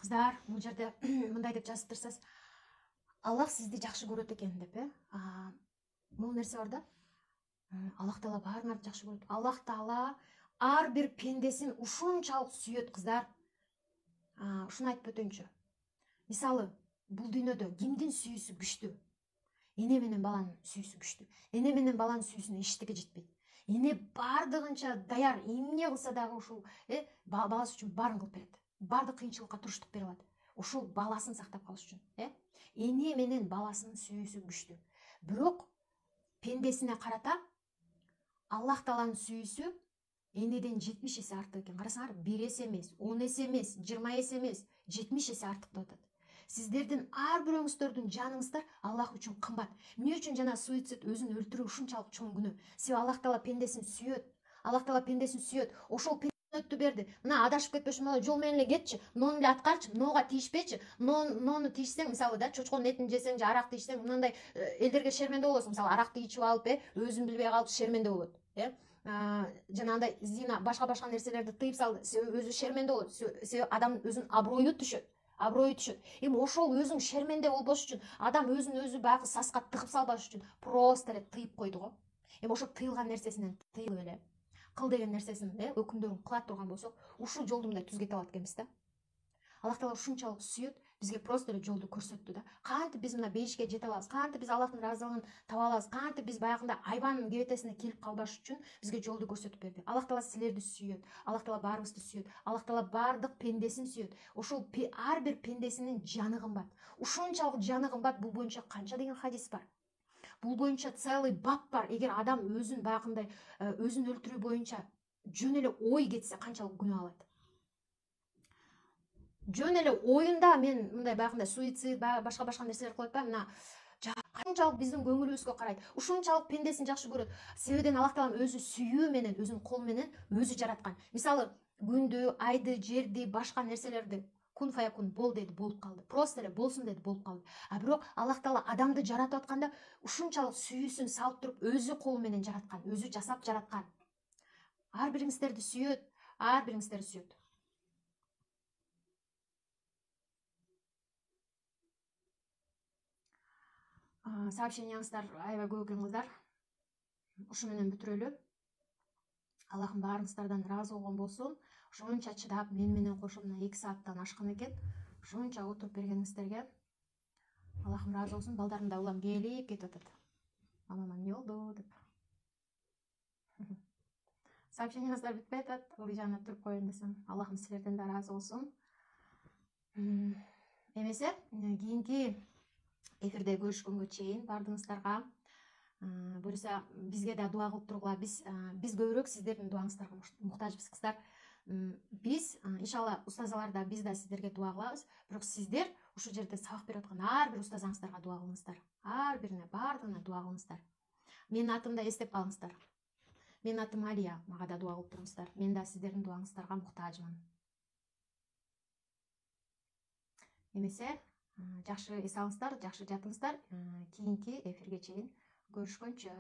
Кыздар, бул жерде мындай деп жазып турсаңыз, Аллах сизди жакшы көрөт экен деп, бул нерсе бар да. Аллах Таала баарыңарды жакшы көрөт. Аллах Таала ар бир пендесин ушунчалык сүйөт, кыздар. Ушуну айтып өтөйүнчү. Мисалы, бул дүйнөдө кимдин сүйүүсү күчтүү? Эне менен баланын сүйүүсү күчтүү. Эне менен баланын сүйүүсүнө эчтеке жетпейт. Эне бардыгынча даяр, эмне кылса дагы ушул баласы үчүн баарын кылып берет. Бардык кыйынчылыкка туруштук берип алат. Ушул баласын сактап калыш үчүн, Эне менен баласынын сүйүүсү күчтүү. Бирок пендесине карата Аллах Тааланын сүйүүсү энеден 70 эсе артык экен. Карасаңар, 1 эсе эмес, 10 эсе эмес, 20 эсе эмес, 70 эсе артык деп атат. Сиздердин ар бирөөңүздөрдүн жаныңыздар Аллах үчүн кымбат. Эмне үчүн жана суицид, өзүн өлтүрүү ушунчалык чоң күнөө? Себеби Аллах Таала пендесин сүйөт. Аллах Таала пендесин сүйөт. Ошол өттү берди. Мына адашып кетпеш, мына жол менен эле кетчи, нону эле аткарчы, ноого тийишпечи. Нону тийишсең, мисалы да, чочконун этин жесең же арак тийишсең, мындай элдерге шерменде болосуң. Мисалы, аракты ичип алып, өзүн билбей калып шерменде болот. Жанагындай зина, башка нерселерди тыйып салды. Себеби өзү шерменде болот. Себеби адам өзүнүн аброю түшөт. Эми ошол өзүң шерменде болбош үчүн, адам өзүн өзү баягы саска тыгып салбаш үчүн просто эле тыйып койду го. Эми ошол тыйылган нерсесинен тыйылып эле кыл деген нерсесин, өкүмдөрүн кыла турган болсок, ушул жолду мындай түзгете алат экенбиз да. Аллах Таала ушунчалык сүйөт, бизге просто эле жолду көрсөттү да. Кантип биз мына бейишке жете алабыз, кантип биз Аллахтын ыраазылыгын таба алабыз, кантип биз баягында айбанын кебетесине келип калбаш үчүн бизге жолду көрсөтүп берди. Аллах Таала силерди сүйөт. Аллах Таала баарыбызды сүйөт. Аллах Таала бардык пендесин сүйөт. Ошол ар бир пендесинин жаны кымбат. Ушунчалык жаны кымбат, бул боюнча канча деген хадис бар. Бул боюнча целый бап бар. Эгер адам өзүн баягындай өзүн өлтүрүү боюнча жөн эле ой кетсе, канчалык күнөө алат. Жөн эле оюнда мен мындай баягындай суицид, башка нерселер кылып атпайм. Мына канчалык биздин көңүлүбүзгө карайт. Ушунчалык пендесин жакшы көрөт. Себебиден Аллах Таала өзү сүйүү менен, өзүнүн колу менен өзү жараткан. Мисалы, күндү, айды, жерди, башка нерселерди кун фаякун бол деди, болуп калды. Просто эле болсун деди, болуп калды. Бирок Аллах Таала адамды жаратып атканда ушунчалык сүйүүсүн салып туруп өзү колу менен жараткан, өзү жасап жараткан. ар бириңиздерди сүйөт, ар бириңиздерди сүйөт. Сообщениеңиздар аябай көп экен кыздар. Ушу менен бүтүрөлү. Аллахым баарыңыздардан ыраазы болгон болсун. Ушунча чыдап мен менен кошуп мына 2 сааттан ашкан экен. Ушунча отуруп бергениңиздерге Аллахым ыраазы болсун. Балдарым да улам келип кетип атат. Мамама эмне болду деп. Сообщениеңиздар бүтпөй атат. Ылдыйжанына туруп коеюн десем, Аллахым силерден да ыраазы болсун. Эмесе, кийинки эфирде көрүшкөнгө чейин бардыгыңыздарга буюрса бизге да дуа кылып тургула. Биз көбүрөөк сиздердин дуаңыздарга муктажбыз кыздар. Биз иншалла устазалар да биз да сиздерге дуа кылабыз. Бирок сиздер ушул жерде сабак берип аткан ар бир устазыңыздарга дуа кылыңыздар. Ар бирине, бардыгына дуа кылыңыздар. Менин атымды эстеп калыңыздар. Менин атым Алия, мага да дуа кылып туруңуздар. Мен да сиздердин дуаңыздарга муктажмын. Эмесе, жакшы эс алыңыздар, жакшы жатыңыздар. Кийинки эфирге чейин көрүшкөнчө.